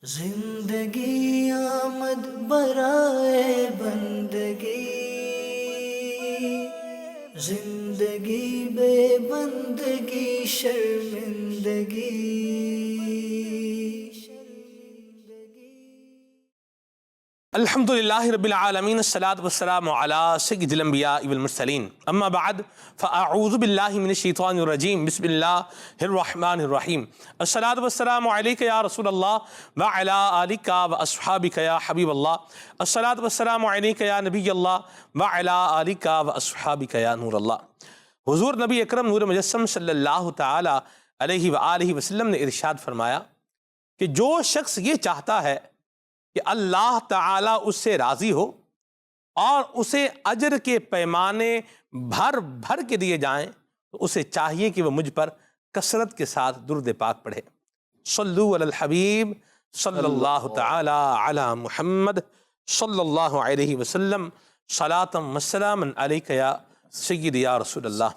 زندگی آمد برائے بندگی، زندگی بے بندگی شرمندگی۔ الحمدللہ رب العالمین، الصلاۃ والسلام علی سید الانبیاء والمرسلین، اما بعد فاعوذ باللہ من الشیطان الرجیم، بسم اللہ الرحمن الرحیم۔ الصلاۃ والسلام علیک یا رسول اللہ وعلی آلک واصحابک یا حبیب اللہ، الصلاۃ والسلام علیک یا نبی اللہ وعلی آلک واصحابک یا نور اللہ۔ حضور نبی اکرم نور مجسم صلی اللہ تعالی علیہ وآلہ وسلم نے ارشاد فرمایا کہ جو شخص یہ چاہتا ہے کہ اللہ تعالیٰ اس سے راضی ہو اور اسے اجر کے پیمانے بھر بھر کے دیے جائیں، تو اسے چاہیے کہ وہ مجھ پر کثرت کے ساتھ درود پاک پڑھے۔ صلو علی الحبیب صلی اللہ تعالی علی محمد صلی اللہ علیہ وسلم، صلاۃ و سلاما علیک یا سید یا رسول اللہ۔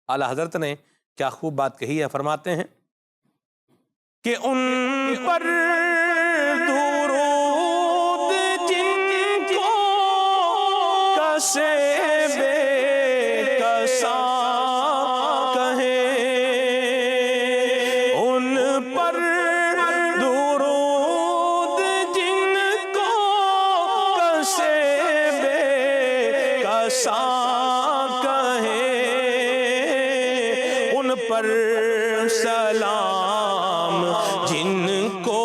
اعلیٰ حضرت نے کیا خوب بات کہی ہے، فرماتے ہیں کہ ان پر درود جن کو کسے بے کساں کہیں، ان پر درود جن کو کسے بے کساں کہیں، ان پر سلام جن کو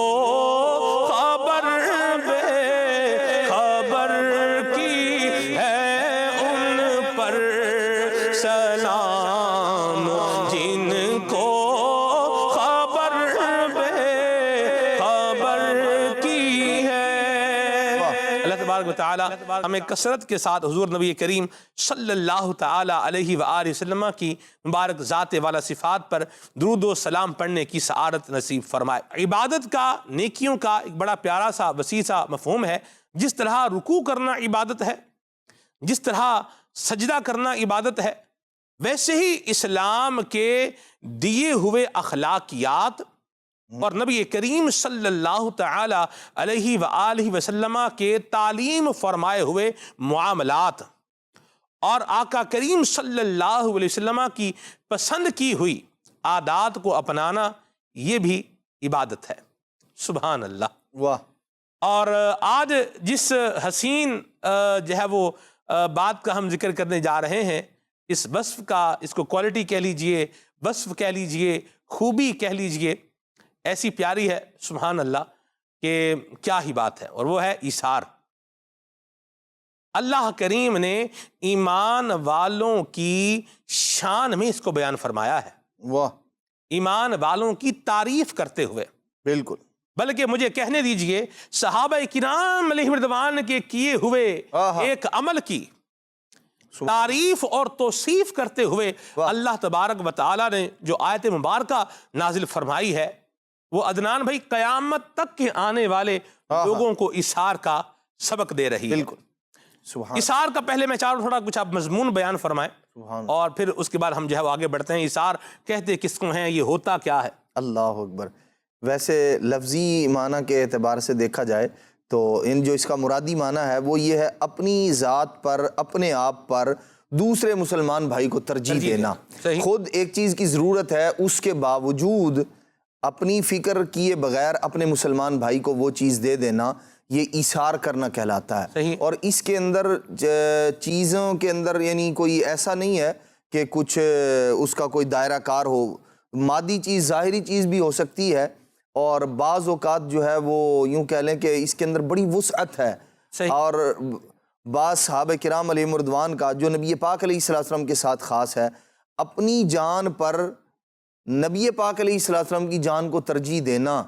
خبر بے خبر کی ہے، ان پر سلام جن کو خبر بے خبر کی ہے۔ اللہ تبارک و تعالی ہمیں کثرت کے ساتھ حضور نبی کریم صلی اللہ تعالی علیہ وآلہ وسلم کی مبارک ذات والا صفات پر درود و سلام پڑھنے کی سعادت نصیب فرمائے۔ عبادت کا، نیکیوں کا ایک بڑا پیارا سا وسیع سا مفہوم ہے۔ جس طرح رکوع کرنا عبادت ہے، جس طرح سجدہ کرنا عبادت ہے، ویسے ہی اسلام کے دیے ہوئے اخلاقیات اور نبی کریم صلی اللہ تعالی علیہ وآلہ وسلم کے تعلیم فرمائے ہوئے معاملات اور آقا کریم صلی اللہ علیہ وسلم کی پسند کی ہوئی عادات کو اپنانا، یہ بھی عبادت ہے۔ سبحان اللہ۔ واہ۔ اور آج جس حسین جو ہے وہ بات کا ہم ذکر کرنے جا رہے ہیں، اس وصف کا، اس کو کوالٹی کہہ لیجئے، وصف کہہ لیجئے، خوبی کہہ لیجئے، ایسی پیاری ہے سبحان اللہ کہ کیا ہی بات ہے، اور وہ ہے ایثار۔ اللہ کریم نے ایمان والوں کی شان میں اس کو بیان فرمایا ہے، واہ، ایمان والوں کی تعریف کرتے ہوئے۔ بالکل۔ بلکہ مجھے کہنے دیجئے صحابہ کرام علیہ رضوان کے کیے ہوئے ایک عمل کی تعریف اور توصیف کرتے ہوئے اللہ تبارک و تعالی نے جو آیت مبارکہ نازل فرمائی ہے، وہ عدنان بھائی قیامت تک کے آنے والے لوگوں کو ایثار کا سبق دے رہی ہے۔ بالکل۔ ایثار کا پہلے میں چاہوں تھوڑا کچھ آپ مضمون بیان فرمائیں، اور پھر اس کے بعد ہم جو ہے آگے بڑھتے ہیں۔ ایثار کہتے کس کو ہیں، یہ ہوتا کیا ہے؟ اللہ اکبر۔ ویسے لفظی معنی کے اعتبار سے دیکھا جائے تو جو اس کا مرادی معنی ہے وہ یہ ہے اپنی ذات پر، اپنے آپ پر دوسرے مسلمان بھائی کو ترجیح دینا۔ خود ایک چیز کی ضرورت ہے، اس کے باوجود اپنی فکر کیے بغیر اپنے مسلمان بھائی کو وہ چیز دے دینا، یہ ایثار کرنا کہلاتا ہے۔ اور اس کے اندر چیزوں کے اندر یعنی کوئی ایسا نہیں ہے کہ کچھ اس کا کوئی دائرہ کار ہو، مادی چیز، ظاہری چیز بھی ہو سکتی ہے، اور بعض اوقات جو ہے وہ یوں کہہ لیں کہ اس کے اندر بڑی وسعت ہے۔ اور بعض صحابہ کرام علیہ رضوان کا جو نبی پاک علیہ السلام کے ساتھ خاص ہے، اپنی جان پر نبی پاک علیہ السلام کی جان کو ترجیح دینا،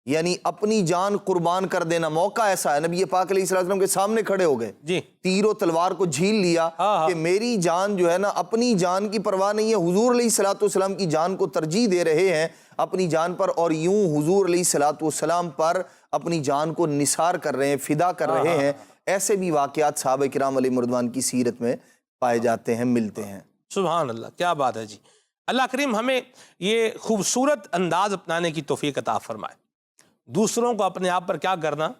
یعنی اپنی جان قربان کر دینا۔ موقع ایسا ہے، نبی پاک علیہ السلام کے سامنے کھڑے ہو گئے، تیر و تلوار کو جھیل لیا کہ میری جان جو ہے نا، اپنی جان کی پرواہ نہیں ہے، حضور علیہ السلام کی جان کو ترجیح دے رہے ہیں اپنی جان پر، اور یوں حضور علیہ السلام پر اپنی جان کو نثار کر رہے ہیں، فدا کر رہے ہیں۔ ایسے بھی واقعات صحابہ کرام علیہ رضوان کی سیرت میں پائے جاتے ہیں، ملتے ہیں۔ سبحان اللہ، کیا بات ہے جی۔ اللہ کریم ہمیں یہ خوبصورت انداز اپنانے کی توفیق عطا فرمائے۔ دوسروں کو اپنے آپ پر کیا کرنا؟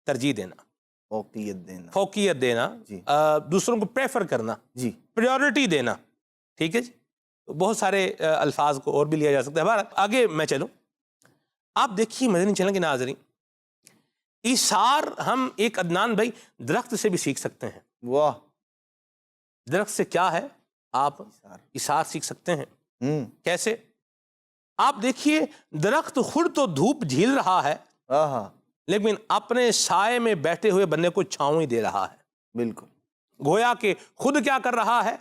ترجیح دینا، فوقیت دینا، جی دوسروں کو پریفر کرنا، جی پریورٹی دینا. ٹھیک ہے جی. بہت سارے الفاظ کو اور بھی لیا جا سکتا ہے. بہرحال آگے میں چلوں. آپ دیکھیے مدنی چینل کے ناظرین، ایثار ہم ایک عدنان بھائی درخت سے بھی سیکھ سکتے ہیں. واہ. درخت سے کیا ہے؟ آپ ایثار سیکھ سکتے ہیں. کیسے؟ آپ دیکھیے درخت خود تو دھوپ جھیل رہا ہے لیکن اپنے سائے میں بیٹھے ہوئے بندے کو چھاؤں ہی دے رہا ہے. بالکل. گویا کہ خود کیا کر رہا ہے؟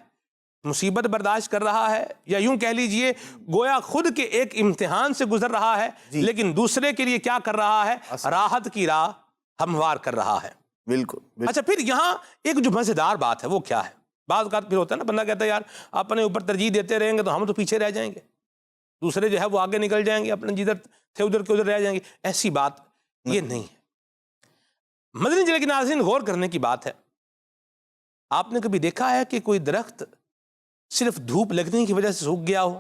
مصیبت برداشت کر رہا ہے، یا یوں کہہ لیجئے گویا خود کے ایک امتحان سے گزر رہا ہے لیکن دوسرے کے لیے کیا کر رہا ہے؟ راحت کی راہ ہموار کر رہا ہے. بالکل. اچھا، پھر یہاں ایک جو مزیدار بات ہے وہ کیا ہے؟ بعض اوقات پھر ہوتا ہے نا، بندہ کہتا ہے یار اپنے اوپر ترجیح دیتے رہیں گے تو ہم تو پیچھے رہ جائیں گے، دوسرے جو ہے وہ آگے نکل جائیں گے، اپنے جدھر تھے ادھر کے ادھر رہ جائیں گے. ایسی بات یہ نہیں ہے. مدنی چینل کے ناظرین غور کرنے کی بات ہے، آپ نے کبھی دیکھا ہے کہ کوئی درخت صرف دھوپ لگنے کی وجہ سے سوکھ گیا ہو؟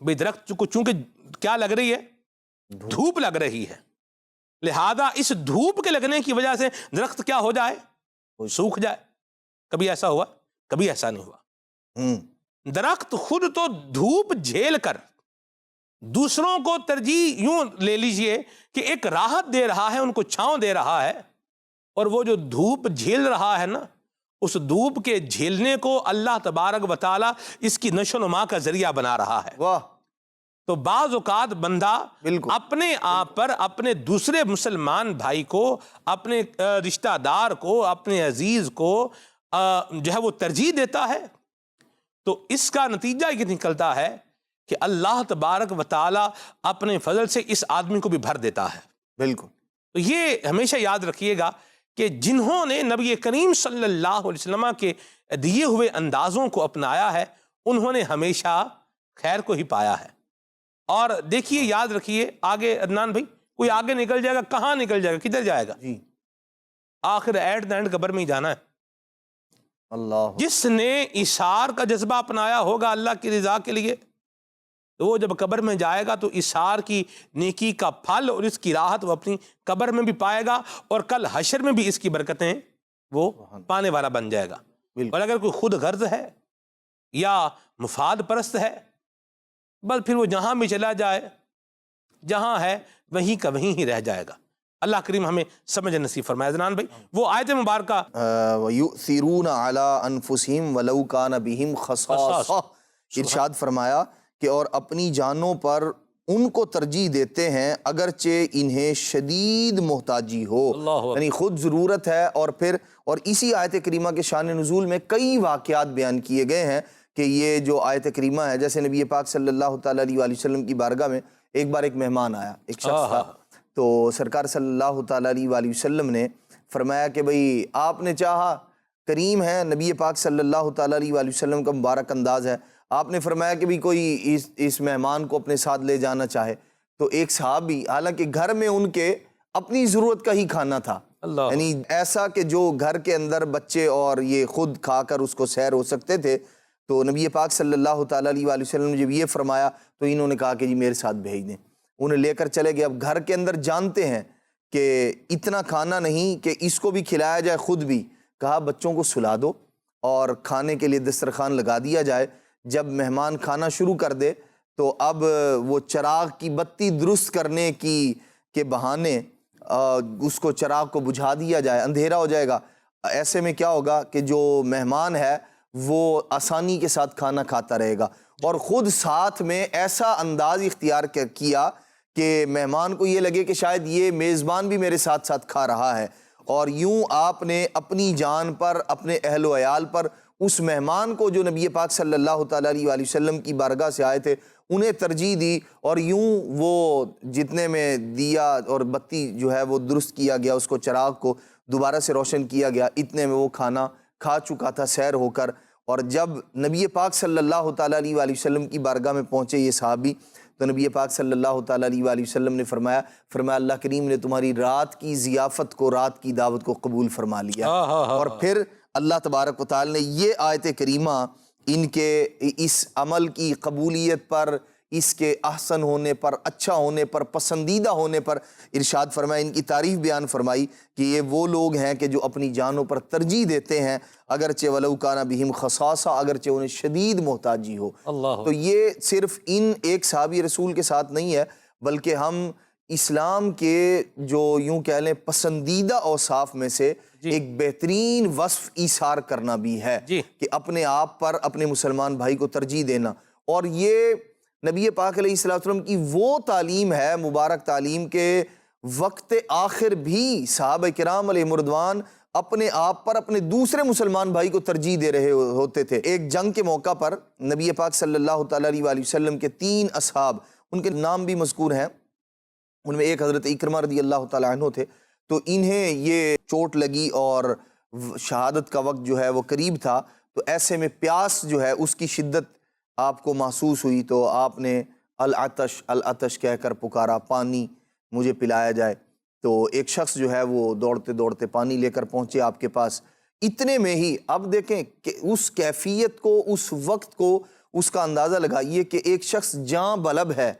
بھئی درخت کو چونکہ کیا لگ رہی ہے؟ دھوپ لگ رہی ہے، لہذا اس دھوپ کے لگنے کی وجہ سے درخت کیا ہو جائے؟ سوکھ جائے. کبھی ایسا ہوا؟ کبھی ایسا نہیں ہوا. درخت خود تو دھوپ جھیل کر دوسروں کو ترجیح یوں لے لیجئے کہ ایک راحت دے رہا ہے، ان کو چھاؤں دے رہا ہے، اور وہ جو دھوپ جھیل رہا ہے نا، اس دھوپ کے جھیلنے کو اللہ تبارک و تعالی اس کی نشو و نما کا ذریعہ بنا رہا ہے. واہ. تو بعض اوقات بندہ اپنے آپ پر، اپنے دوسرے مسلمان بھائی کو، اپنے رشتہ دار کو، اپنے عزیز کو جو ہے وہ ترجیح دیتا ہے، تو اس کا نتیجہ یہ نکلتا ہے کہ اللہ تبارک و تعالی اپنے فضل سے اس آدمی کو بھی بھر دیتا ہے. بالکل. تو یہ ہمیشہ یاد رکھیے گا کہ جنہوں نے نبی کریم صلی اللہ علیہ وسلم کے دیے ہوئے اندازوں کو اپنایا ہے، انہوں نے ہمیشہ خیر کو ہی پایا ہے. اور دیکھیے، یاد رکھیے، آگے عدنان بھائی کوئی آگے نکل جائے گا، کہاں نکل جائے گا؟ کدھر جائے گا؟ جی. آخر ایٹ دا اینڈ قبر میں ہی جانا ہے. اللہ. جس نے ایثار کا جذبہ اپنایا ہوگا اللہ کی رضا کے لیے، تو وہ جب قبر میں جائے گا تو ایثار کی نیکی کا پھل اور اس کی راحت وہ اپنی قبر میں بھی پائے گا، اور کل حشر میں بھی اس کی برکتیں وہ پانے والا بن جائے گا. اور اگر کوئی خود غرض ہے یا مفاد پرست ہے، بس پھر وہ جہاں بھی چلا جائے، جہاں ہے وہیں کا وہیں ہی رہ جائے گا. اللہ کریم ہمیں سمجھ نصیب فرمائے. عدنان بھائی وہ آیت مبارکہ وَيُؤْثِرُونَ عَلَىٰ أَنفُسِهِمْ وَلَوْ كَانَ بِهِمْ خَصَاصَةٌ، ارشاد فرمایا کہ اور اپنی جانوں پر ان کو ترجیح دیتے ہیں اگرچہ انہیں شدید محتاجی ہو. یعنی خود ضرورت ہے. اور اسی آیت کریمہ کے شان نزول میں کئی واقعات بیان کیے گئے ہیں کہ یہ جو آیت کریمہ ہے، جیسے نبی پاک صلی اللہ تعالیٰ علیہ وآلہ وسلم کی بارگاہ میں ایک بار ایک مہمان آیا، ایک شخص تھا. تو سرکار صلی اللہ تعالیٰ علیہ وآلہ وسلم نے فرمایا کہ بھئی آپ نے چاہا، کریم ہے نبی پاک صلی اللہ تعالیٰ علیہ وآلہ وسلم کا مبارک انداز ہے، آپ نے فرمایا کہ بھی کوئی اس مہمان کو اپنے ساتھ لے جانا چاہے. تو ایک صحابی، حالانکہ گھر میں ان کے اپنی ضرورت کا ہی کھانا تھا، یعنی ایسا کہ جو گھر کے اندر بچے اور یہ خود کھا کر اس کو سیر ہو سکتے تھے، تو نبی پاک صلی اللہ تعالیٰ علیہ وآلہ وسلم نے جب یہ فرمایا تو انہوں نے کہا کہ جی میرے ساتھ بھیج دیں. انہیں لے کر چلے گئے. اب گھر کے اندر جانتے ہیں کہ اتنا کھانا نہیں کہ اس کو بھی کھلایا جائے، خود بھی. کہا بچوں کو سلا دو اور کھانے کے لیے دسترخوان لگا دیا جائے. جب مہمان کھانا شروع کر دے تو اب وہ چراغ کی بتی درست کرنے کے بہانے اس کو چراغ کو بجھا دیا جائے، اندھیرا ہو جائے گا. ایسے میں کیا ہوگا کہ جو مہمان ہے وہ آسانی کے ساتھ کھانا کھاتا رہے گا. اور خود ساتھ میں ایسا انداز اختیار کیا کہ مہمان کو یہ لگے کہ شاید یہ میزبان بھی میرے ساتھ ساتھ کھا رہا ہے. اور یوں آپ نے اپنی جان پر، اپنے اہل و عیال پر، اس مہمان کو جو نبی پاک صلی اللہ تعالیٰ علیہ وآلہ وسلم کی بارگاہ سے آئے تھے انہیں ترجیح دی. اور یوں وہ جتنے میں دیا اور بتی جو ہے وہ درست کیا گیا، اس کو چراغ کو دوبارہ سے روشن کیا گیا، اتنے میں وہ کھانا کھا چکا تھا سیر ہو کر. اور جب نبی پاک صلی اللہ تعالیٰ علیہ وآلہ وسلم کی بارگاہ میں پہنچے یہ صحابی، تو نبی پاک صلی اللہ تعالیٰ علیہ وآلہ وسلم نے فرمایا اللہ کریم نے تمہاری رات کی ضیافت کو، رات کی دعوت کو قبول فرما لیا. اور پھر اللہ تبارک و تعالی نے یہ آیت کریمہ ان کے اس عمل کی قبولیت پر، اس کے احسن ہونے پر، اچھا ہونے پر، پسندیدہ ہونے پر ارشاد فرمایا، ان کی تعریف بیان فرمائی کہ یہ وہ لوگ ہیں کہ جو اپنی جانوں پر ترجیح دیتے ہیں، اگرچہ ولو کان بہم خصاصہ، اگرچہ انہیں شدید محتاجی ہو۔ تو یہ صرف ان ایک صحابی رسول کے ساتھ نہیں ہے، بلکہ ہم اسلام کے جو یوں کہہ لیں پسندیدہ اوصاف میں سے ایک بہترین وصف ایثار کرنا بھی ہے کہ اپنے آپ پر اپنے مسلمان بھائی کو ترجیح دینا۔ اور یہ نبی پاک علیہ الصلوۃ والسلام کی وہ تعلیم ہے، مبارک تعلیم کے وقت آخر بھی صحابہ کرام علیہ رضوان اپنے آپ پر اپنے دوسرے مسلمان بھائی کو ترجیح دے رہے ہوتے تھے۔ ایک جنگ کے موقع پر نبی پاک صلی اللہ تعالیٰ علیہ وآلہ وسلم کے 3 اصحاب، ان کے نام بھی مذکور ہیں، ان میں ایک حضرت اکرمہ رضی اللہ تعالیٰ عنہ تھے، تو انہیں یہ چوٹ لگی اور شہادت کا وقت جو ہے وہ قریب تھا، تو ایسے میں پیاس جو ہے اس کی شدت آپ کو محسوس ہوئی، تو آپ نے العطش العطش کہہ کر پکارا، پانی مجھے پلایا جائے۔ تو ایک شخص جو ہے وہ دوڑتے دوڑتے پانی لے کر پہنچے آپ کے پاس۔ اتنے میں ہی اب دیکھیں کہ اس کیفیت کو، اس وقت کو، اس کا اندازہ لگائیے کہ ایک شخص جاں بلب ہے،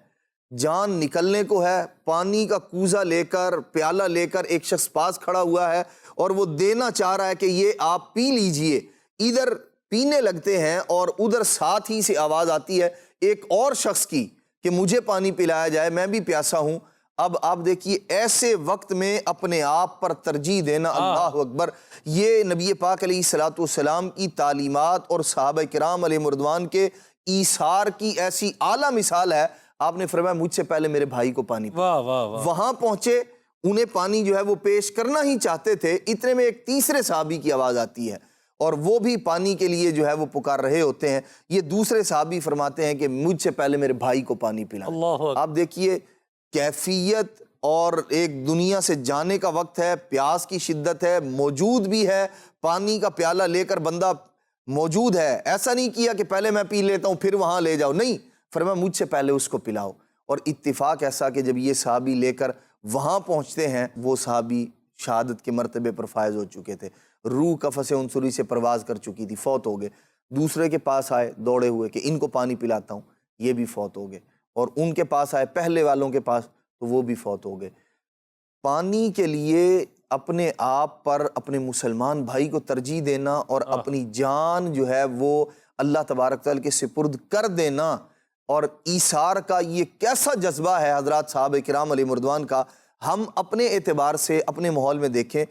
جان نکلنے کو ہے، پانی کا کوزہ لے کر، پیالہ لے کر ایک شخص پاس کھڑا ہوا ہے اور وہ دینا چاہ رہا ہے کہ یہ آپ پی لیجئے۔ ادھر پینے لگتے ہیں اور ادھر ساتھ ہی سے آواز آتی ہے ایک اور شخص کی کہ مجھے پانی پلایا جائے، میں بھی پیاسا ہوں۔ اب آپ دیکھیے ایسے وقت میں اپنے آپ پر ترجیح دینا، اللہ اکبر، یہ نبی پاک علیہ الصلوۃ والسلام کی تعلیمات اور صحابہ کرام علیہ رضوان کے ایثار کی ایسی اعلیٰ مثال ہے۔ آپ نے فرمایا مجھ سے پہلے میرے بھائی کو پانی پلاؤ۔ وہاں پہنچے، انہیں پانی جو ہے وہ پیش کرنا ہی چاہتے تھے، اتنے میں ایک تیسرے صحابی کی آواز آتی ہے اور وہ بھی پانی کے لیے جو ہے وہ پکار رہے ہوتے ہیں۔ یہ دوسرے صحابی فرماتے ہیں کہ مجھ سے پہلے میرے بھائی کو پانی پلاؤ۔ آپ دیکھیے کیفیت، اور ایک دنیا سے جانے کا وقت ہے، پیاس کی شدت ہے، موجود بھی ہے، پانی کا پیالہ لے کر بندہ موجود ہے، ایسا نہیں کیا کہ پہلے میں پی لیتا ہوں پھر وہاں لے جاؤ، نہیں، فرمایا مجھ سے پہلے اس کو پلاؤ۔ اور اتفاق ایسا کہ جب یہ صحابی لے کر وہاں پہنچتے ہیں، وہ صحابی شہادت کے مرتبے پر فائز ہو چکے تھے، روح قفس عنصری سے پرواز کر چکی تھی، فوت ہو گئے۔ دوسرے کے پاس آئے دوڑے ہوئے کہ ان کو پانی پلاتا ہوں، یہ بھی فوت ہو گئے۔ اور ان کے پاس آئے پہلے والوں کے پاس، تو وہ بھی فوت ہو گئے۔ پانی کے لیے اپنے آپ پر اپنے مسلمان بھائی کو ترجیح دینا اور اپنی جان جو ہے وہ اللہ تبارک تعالیٰ کے سپرد کر دینا، اور ایثار کا یہ کیسا جذبہ ہے حضرات صحابہ کرام علیہ رضوان کا۔ ہم اپنے اعتبار سے اپنے ماحول میں دیکھیں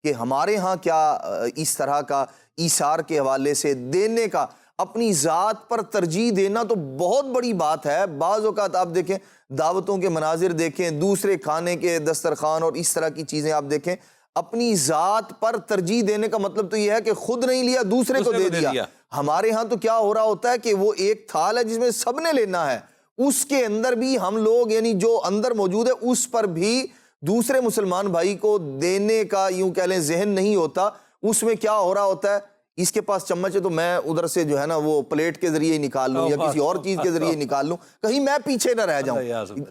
کہ ہمارے ہاں کیا اس طرح کا ایثار کے حوالے سے دینے کا، اپنی ذات پر ترجیح دینا تو بہت بڑی بات ہے۔ بعض اوقات آپ دیکھیں دعوتوں کے مناظر دیکھیں، دوسرے کھانے کے دسترخوان اور اس طرح کی چیزیں آپ دیکھیں، اپنی ذات پر ترجیح دینے کا مطلب تو یہ ہے کہ خود نہیں لیا، دوسرے کو دے دیا۔ ہمارے ہاں تو کیا ہو رہا ہوتا ہے کہ وہ ایک تھال ہے جس میں سب نے لینا ہے، اس کے اندر بھی ہم لوگ یعنی جو اندر موجود ہے اس پر بھی دوسرے مسلمان بھائی کو دینے کا یوں کہہ لیں ذہن نہیں ہوتا۔ اس میں کیا ہو رہا ہوتا ہے، اس کے پاس چمچ ہے تو میں ادھر سے جو ہے نا وہ پلیٹ کے ذریعے نکال لوں یا کسی اور چیز کے ذریعے نکال لوں، کہیں میں پیچھے نہ رہ جاؤں۔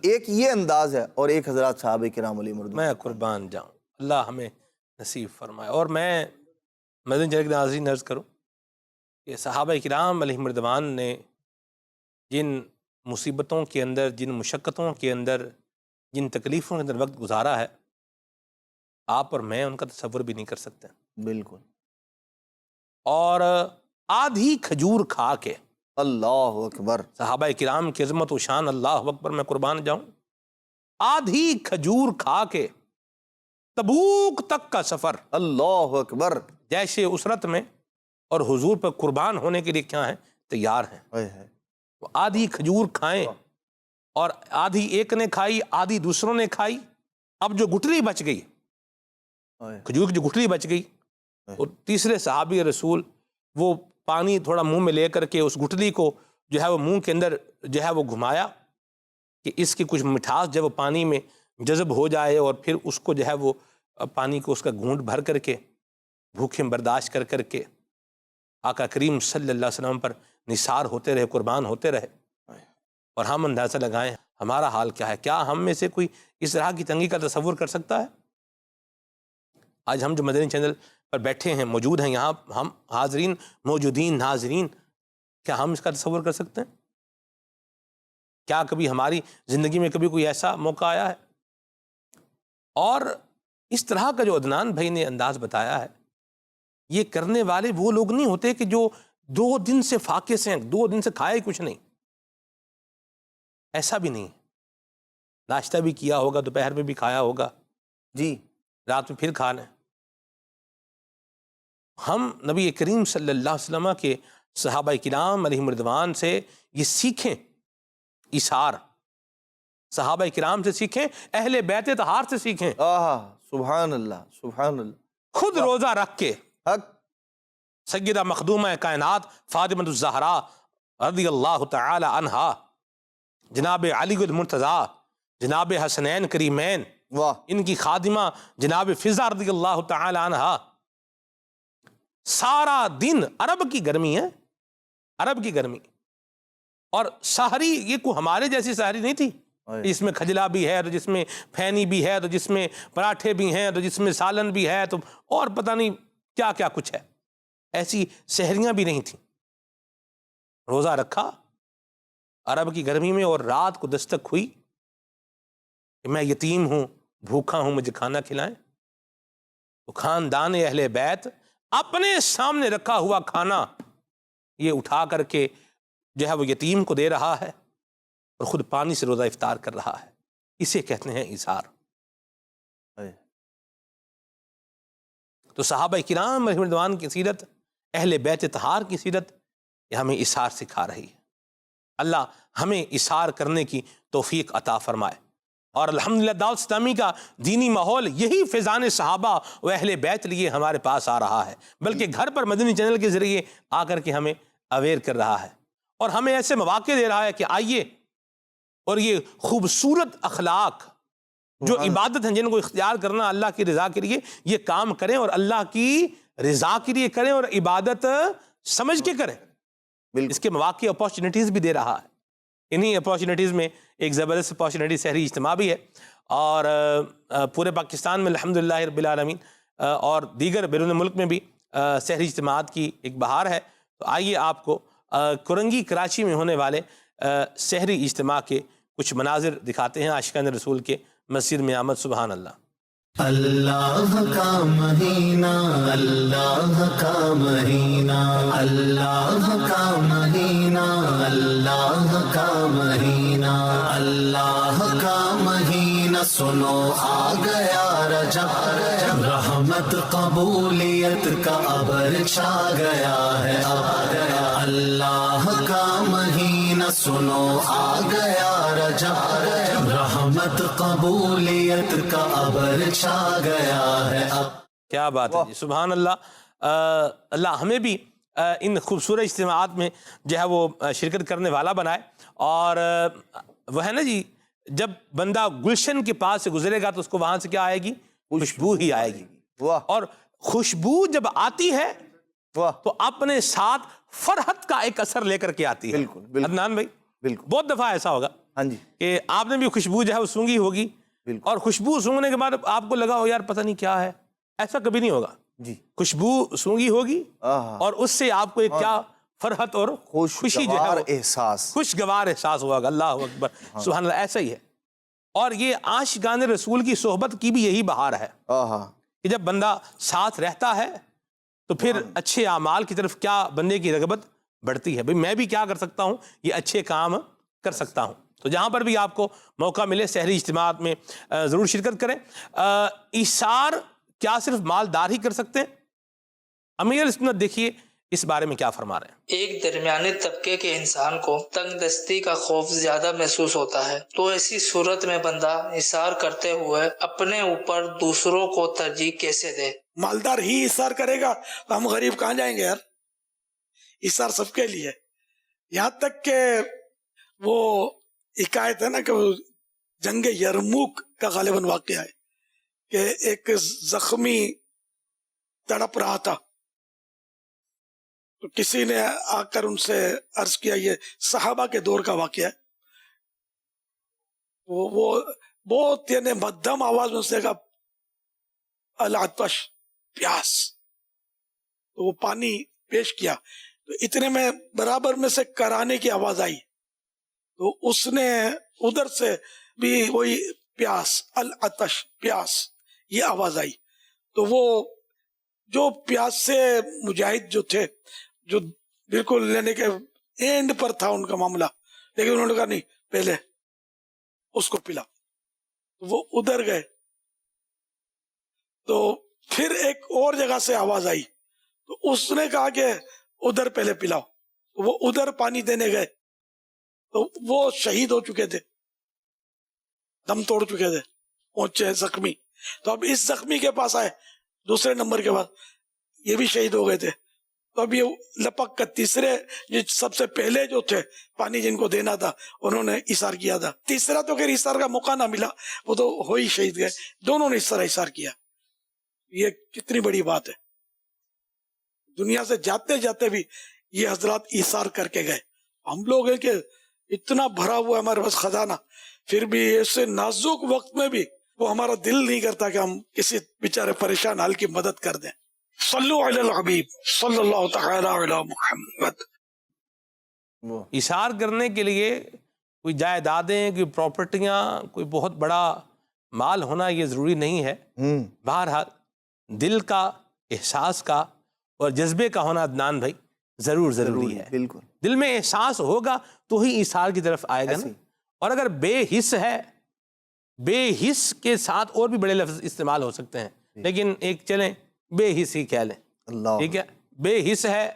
ایک یہ انداز ہے، اور ایک حضرات صحابہ کرام علیہ رضوان، میں قربان جاؤں، اللہ ہمیں نصیب فرمائے۔ اور میں مدنی چینل کے ناظرین عرض کروں کہ صحابہ کرام علیہ رضوان نے جن مصیبتوں کے اندر، جن مشقتوں کے اندر، جن تکلیفوں کے اندر وقت گزارا ہے، آپ اور میں ان کا تصور بھی نہیں کر سکتے۔ بالکل۔ اور آدھی کھجور کھا کے، اللہ اکبر، صحابہ کرام کی عظمت و شان، اللہ اکبر، میں قربان جاؤں، آدھی کھجور کھا کے تبوک تک کا سفر اللہ اکبر، جیش اسرت میں اور حضور پر قربان ہونے کے لیے کیا ہیں، تیار ہیں۔ وہ آدھی کھجور کھائیں، اور آدھی ایک نے کھائی، آدھی دوسروں نے کھائی، اب جو گٹلی بچ گئی، کھجور کی جو گٹلی بچ گئی، اور تیسرے صحابی رسول وہ پانی تھوڑا منہ میں لے کر کے اس گٹلی کو جو ہے وہ منہ کے اندر جو ہے وہ گھمایا کہ اس کی کچھ مٹھاس جو ہے وہ پانی میں جذب ہو جائے، اور پھر اس کو جو ہے وہ پانی کو اس کا گھونٹ بھر کر کے بھوکے برداشت کر کر کے آقا کریم صلی اللہ علیہ وسلم پر نثار ہوتے رہے، قربان ہوتے رہے۔ اور ہم اندازہ لگائیں ہمارا حال کیا ہے، کیا ہم میں سے کوئی اس طرح کی تنگی کا تصور کر سکتا ہے؟ آج ہم جو مدنی چینل پر بیٹھے ہیں، موجود ہیں یہاں، ہم حاضرین، موجودین، ناظرین، کیا ہم اس کا تصور کر سکتے ہیں؟ کیا کبھی ہماری زندگی میں کبھی کوئی ایسا موقع آیا ہے؟ اور اس طرح کا جو عدنان بھائی نے انداز بتایا ہے، یہ کرنے والے وہ لوگ نہیں ہوتے کہ جو 2 دن سے فاقے سے ہیں، 2 دن سے کھائے کچھ نہیں. ایسا بھی نہیں. ناشتہ بھی کیا ہوگا، دوپہر میں بھی کھایا ہوگا، جی رات میں پھر کھا لیں. ہم نبی کریم صلی اللہ علیہ وسلم کے صحابہ کرام علیہم رضوان سے یہ سیکھیں، ایثار. صحابہ کرام سے سیکھیں، اہل بیت طہار سے سیکھیں. سبحان اللہ سبحان اللہ. خود روزہ رکھ کے حق. سیدہ مخدومہ کائنات فاطمہ الزہرا رضی اللہ تعالی عنہا، جناب علی المرتضیٰ، جناب حسنین کریمین، واہ. ان کی خادمہ جناب فضا رضی اللہ تعالی عنہا، سارا دن، عرب کی گرمی ہے، عرب کی گرمی، اور سحری یہ کوئی ہمارے جیسی سحری نہیں تھی، جس میں کھجلا بھی ہے، تو جس میں پھینی بھی ہے، تو جس میں پراٹھے بھی ہیں، تو جس میں سالن بھی ہے، تو اور پتہ نہیں کیا کیا کچھ ہے. ایسی سحریاں بھی نہیں تھیں. روزہ رکھا عرب کی گرمی میں، اور رات کو دستک ہوئی کہ میں یتیم ہوں، بھوکا ہوں، مجھے کھانا کھلائیں. تو خاندان اہل بیت اپنے سامنے رکھا ہوا کھانا یہ اٹھا کر کے جو ہے وہ یتیم کو دے رہا ہے، اور خود پانی سے روزہ افطار کر رہا ہے. اسے کہتے ہیں ایثار. تو صحابہ کرام رحمۃ اللہ کی سیرت، اہل بیت طہار کی سیرت، یہ ہمیں ایثار سکھا رہی ہے. اللہ ہمیں ایثار کرنے کی توفیق عطا فرمائے. اور الحمدللہ دعوت اسلامی کا دینی ماحول یہی فیضان صحابہ و اہل بیت لیے ہمارے پاس آ رہا ہے، بلکہ گھر پر مدنی چینل کے ذریعے آ کر کے ہمیں اویئر کر رہا ہے، اور ہمیں ایسے مواقع دے رہا ہے کہ آئیے اور یہ خوبصورت اخلاق جو عبادت ہیں جن کو اختیار کرنا اللہ کی رضا کے لیے، یہ کام کریں، اور اللہ کی رضا کے لیے کریں، اور عبادت سمجھ کے کریں. اس کے مواقع اپارچونیٹیز بھی دے رہا ہے. انہی اپارچونیٹیز میں ایک زبردست اپارچونیٹی سحری اجتماع بھی ہے، اور پورے پاکستان میں الحمدللہ رب العالمین اور دیگر بیرون ملک میں بھی سحری اجتماعات کی ایک بہار ہے. تو آئیے آپ کو کرنگی کراچی میں ہونے والے سحری اجتماع کے کچھ مناظر دکھاتے ہیں عاشقان رسول کے مسجد میں آمد. سبحان اللہ. اللہ کا مہینہ، اللہ کا مہینہ، اللہ کا مہینہ، اللہ کا مہینہ، اللہ کا مہینہ، سنو آ گیا رجب، رحمت قبولیت کا ابر چھا گیا ہے، آ گیا اللہ کا مہینہ، سنو آ گیا رجب، رحمت قبولیت کا ابر چھا گیا ہے اب. کیا بات ہے جی، سبحان اللہ. اللہ ہمیں بھی ان خوبصورت اجتماعات میں جو ہے وہ شرکت کرنے والا بنائے. اور وہ ہے نا جی، جب بندہ گلشن کے پاس سے گزرے گا تو اس کو وہاں سے کیا آئے گی؟ خوشبو ہی آئے گی. اور خوشبو جب آتی ہے تو اپنے ساتھ فرحت کا ایک اثر لے کر کے آتی ہے. بالکل عدنان بھائی، بالکل بہت دفعہ ایسا ہوگا ہاں جی کہ آپ نے بھی خوشبو جو ہے وہ سونگھی ہوگی، اور خوشبو سونگنے کے بعد آپ کو لگا ہو یار پتہ نہیں کیا ہے. ایسا کبھی نہیں ہوگا جی. خوشبو سونگھی ہوگی اور اس سے آپ کو ایک کیا فرحت اور خوشی جو ہے احساس، خوشگوار احساس ہوا گا. اللہ اکبر، سبحان اللہ. ایسا ہی ہے. اور یہ عاشقان رسول کی صحبت کی بھی یہی بہار ہے کہ جب بندہ ساتھ رہتا ہے تو پھر اچھے اعمال کی طرف کیا بندے کی رغبت بڑھتی ہے. بھئی میں بھی کیا کر سکتا ہوں؟ یہ اچھے کام کر سکتا ہوں. تو جہاں پر بھی آپ کو موقع ملے سحری اجتماعات میں ضرور شرکت کریں. ایثار کیا صرف مالدار ہی کر سکتے ہیں؟ امیر سنت دیکھیے اس بارے میں کیا فرما رہے ہیں. ایک درمیانے طبقے کے انسان کو تنگ دستی کا خوف زیادہ محسوس ہوتا ہے، تو ایسی صورت میں بندہ ایثار کرتے ہوئے اپنے اوپر دوسروں کو ترجیح کیسے دے؟ مالدار ہی ایثار کرے گا تو ہم غریب کہاں جائیں گے یار؟ ایثار سب کے لیے. یہاں تک کہ وہ حکایت ہے نا کہ وہ جنگ یرموک کا غالباً واقعہ ہے کہ ایک زخمی تڑپ رہا تھا، تو کسی نے آ کر ان سے عرض کیا، یہ صحابہ کے دور کا واقعہ ہے. وہ بہت یعنی مدھم آواز میں اس نے کہا العطش، پیاس. تو وہ پانی پیش کیا تو اتنے میں برابر میں سے کرانے کی آواز آئی. تو اس نے ادھر سے بھی وہی پیاس، العطش، پیاس، یہ آواز آئی. تو وہ جو پیاس سے مجاہد جو تھے، جو بالکل لینے کے اینڈ پر تھا ان کا معاملہ، لیکن انہوں نے کہا نہیں، پہلے اس کو پلا. وہ ادھر گئے تو پھر ایک اور جگہ سے آواز آئی، تو اس نے کہا کہ ادھر پہلے پلاؤ. وہ ادھر پانی دینے گئے تو وہ شہید ہو چکے تھے، دم توڑ چکے تھے، پہنچے زخمی. تو اب اس زخمی کے پاس آئے دوسرے نمبر کے بعد، یہ بھی شہید ہو گئے تھے. تو اب یہ لپک کر تیسرے جو سب سے پہلے جو تھے پانی جن کو دینا تھا انہوں نے اثار کیا تھا. تیسرا تو خیر اثار کا موقع نہ ملا، وہ تو ہو ہی شہید گئے. دونوں نے اس طرح اثار کیا. یہ کتنی بڑی بات ہے. دنیا سے جاتے جاتے بھی یہ حضرات اثار کر کے گئے. ہم لوگ ہیں کہ اتنا بھرا ہوا ہمارے پاس خزانہ، پھر بھی ایسے نازک وقت میں بھی وہ ہمارا دل نہیں کرتا کہ ہم کسی بیچارے پریشان حال کی مدد کر دیں. صلو علی الحبیب صلی اللہ تعالی علی محمد. اشار کرنے کے لیے کوئی جائیدادیں، کوئی پراپرٹیاں، کوئی بہت بڑا مال ہونا یہ ضروری نہیں ہے. بہرحال دل کا، احساس کا اور جذبے کا ہونا عدنان بھائی ضروری ہے. بالکل دل میں احساس ہوگا تو ہی اشار کی طرف آئے گا نا. اور اگر بے حس ہے، بے حس کے ساتھ اور بھی بڑے لفظ استعمال ہو سکتے ہیں، لیکن ایک چلیں بے حس ہی کہہ لیں. اللہ، ٹھیک ہے، بے حس ہے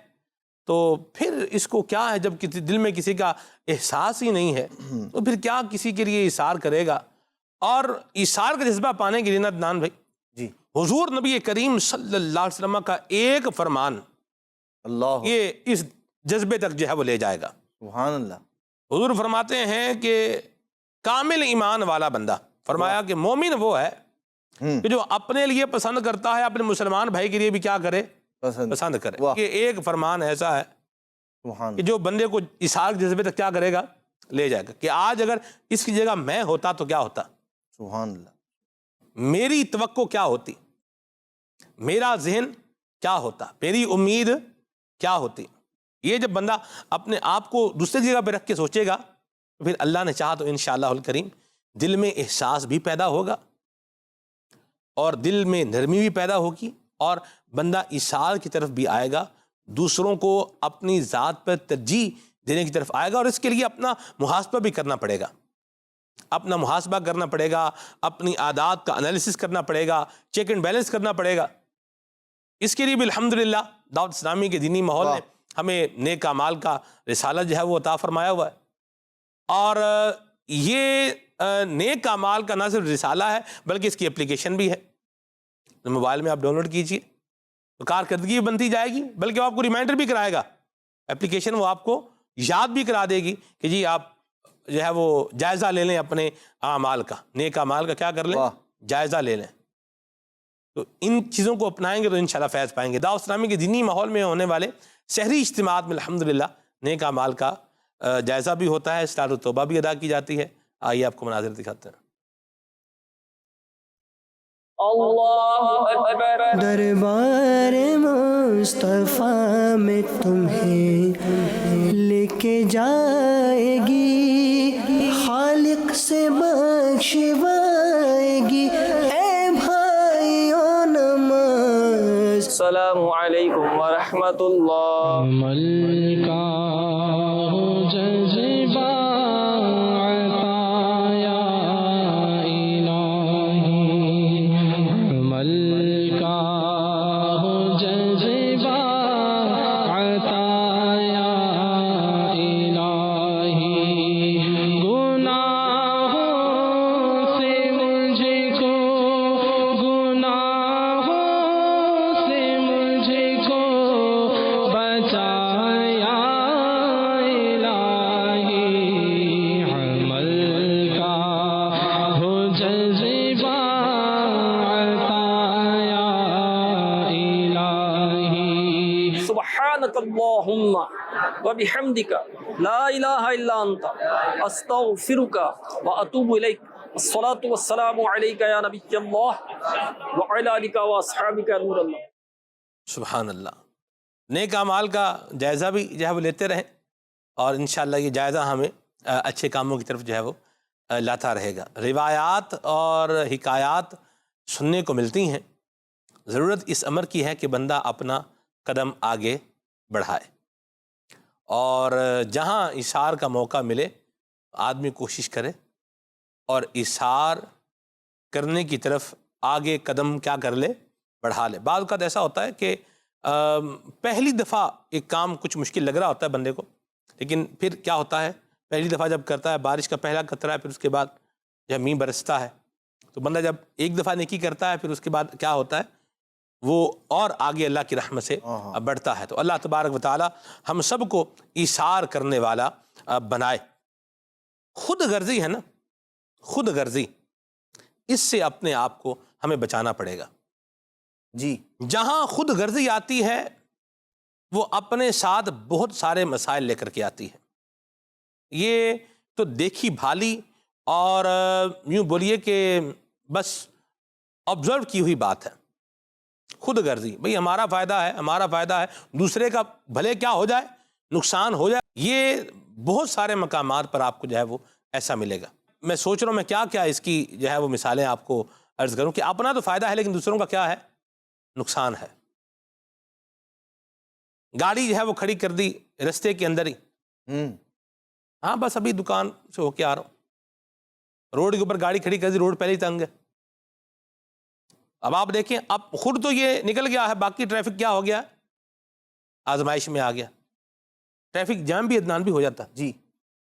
تو پھر اس کو کیا ہے، جب کسی دل میں کسی کا احساس ہی نہیں ہے تو پھر کیا کسی کے لیے اشار کرے گا. اور اشار کا جذبہ پانے کے لیے نا عدنان بھائی، جی حضور نبی کریم صلی اللہ علیہ وسلم کا ایک فرمان اللہ، یہ اس جذبے تک جو ہے وہ لے جائے گا. سبحان اللہ. حضور فرماتے ہیں کہ کامل ایمان والا بندہ، فرمایا کہ مومن وہ ہے کہ جو اپنے لیے پسند کرتا ہے اپنے مسلمان بھائی کے لیے بھی کیا کرے، پسند کرے. یہ ایک فرمان ایسا ہے سبحان کہ جو بندے کو اشار کے جذبے تک کیا کرے گا، لے جائے گا. کہ آج اگر اس کی جگہ میں ہوتا تو کیا ہوتا، سبحان اللہ. میری توقع کیا ہوتی، میرا ذہن کیا ہوتا، میری امید کیا ہوتی. یہ جب بندہ اپنے آپ کو دوسری جگہ پہ رکھ کے سوچے گا تو پھر اللہ نے چاہا تو انشاءاللہ الکریم دل میں احساس بھی پیدا ہوگا اور دل میں نرمی بھی پیدا ہوگی اور بندہ اشار کی طرف بھی آئے گا، دوسروں کو اپنی ذات پر ترجیح دینے کی طرف آئے گا. اور اس کے لیے اپنا محاسبہ بھی کرنا پڑے گا، اپنا محاسبہ کرنا پڑے گا، اپنی عادات کا انالیسس کرنا پڑے گا، چیک اینڈ بیلنس کرنا پڑے گا. اس کے لیے بھی الحمدللہ دعوت اسلامی کے دینی ماحول نے ہمیں نیک اعمال کا رسالہ جو ہے وہ عطا فرمایا ہوا ہے. اور یہ نیک اعمال کا نہ صرف رسالہ ہے بلکہ اس کی اپلیکیشن بھی ہے. موبائل میں آپ ڈاؤن لوڈ کیجئے تو کارکردگی بنتی جائے گی، بلکہ وہ آپ کو ریمائنڈر بھی کرائے گا. اپلیکیشن وہ آپ کو یاد بھی کرا دے گی کہ جی آپ جو ہے وہ جائزہ لے لیں اپنے اعمال کا، نیک اعمال کا کیا کر لیں، جائزہ لے لیں. تو ان چیزوں کو اپنائیں گے تو انشاءاللہ فیض پائیں گے. دعوت اسلامی کے دینی ماحول میں ہونے والے سحری اجتماعات میں الحمدللہ نیک اعمال کا جائزہ بھی ہوتا ہے، صلاۃ التوبہ بھی ادا کی جاتی ہے. آئیے آپ کو مناظر دکھاتے ہیں. اللہ اکبر. دربار مصطفیٰ میں تمہیں لے کے جائے گی، خالق سے بخشوائے گی. اے بھائیو نماز. السلام علیکم ورحمۃ اللہ. عمل کا جذبہ اللہم وبحمدک لا الہ الا انت استغفرک واتوب الیک. الصلاۃ والسلام علیک یا نبی اللہ وعلی آلک واصحابک نور اللہ. سبحان اللہ. نیک اعمال کا جائزہ بھی جو ہے وہ لیتے رہیں اور انشاءاللہ یہ جائزہ ہمیں اچھے کاموں کی طرف جو ہے وہ لاتا رہے گا۔ روایات اور حکایات سننے کو ملتی ہیں، ضرورت اس امر کی ہے کہ بندہ اپنا قدم آگے بڑھائے، اور جہاں اشار کا موقع ملے آدمی کوشش کرے اور اشار کرنے کی طرف آگے قدم کیا کر لے، بڑھا لے۔ بعض اوقات ایسا ہوتا ہے کہ پہلی دفعہ ایک کام کچھ مشکل لگ رہا ہوتا ہے بندے کو، لیکن پھر کیا ہوتا ہے، پہلی دفعہ جب کرتا ہے، بارش کا پہلا قطرہ ہے، پھر اس کے بعد جب مینہ برستا ہے، تو بندہ جب ایک دفعہ نیکی کرتا ہے پھر اس کے بعد کیا ہوتا ہے، وہ اور آگے اللہ کی رحمت سے بڑھتا ہے۔ تو اللہ تبارک و تعالی ہم سب کو ایثار کرنے والا بنائے۔ خود غرضی ہے نا، خود غرضی، اس سے اپنے آپ کو ہمیں بچانا پڑے گا۔ جی، جہاں خود غرضی آتی ہے وہ اپنے ساتھ بہت سارے مسائل لے کر کے آتی ہے۔ یہ تو دیکھی بھالی اور یوں بولیے کہ بس آبزرو کی ہوئی بات ہے۔ خود غرضی، بھئی ہمارا فائدہ ہے، ہمارا فائدہ ہے، دوسرے کا بھلے کیا ہو جائے، نقصان ہو جائے، یہ بہت سارے مقامات پر آپ کو جو ہے وہ ایسا ملے گا۔ میں سوچ رہا ہوں میں کیا کیا اس کی جو ہے وہ مثالیں آپ کو عرض کروں کہ اپنا تو فائدہ ہے لیکن دوسروں کا کیا ہے، نقصان ہے۔ گاڑی جو ہے وہ کھڑی کر دی رستے کے اندر ہی، ہاں بس ابھی دکان سے ہو کے آ رہا ہوں، روڈ کے اوپر گاڑی کھڑی کر دی، روڈ پہلے ہی تنگ ہے۔ اب آپ دیکھیں، اب خود تو یہ نکل گیا ہے، باقی ٹریفک کیا ہو گیا، آزمائش میں آ گیا، ٹریفک جام بھی ادنان بھی ہو جاتا۔ جی،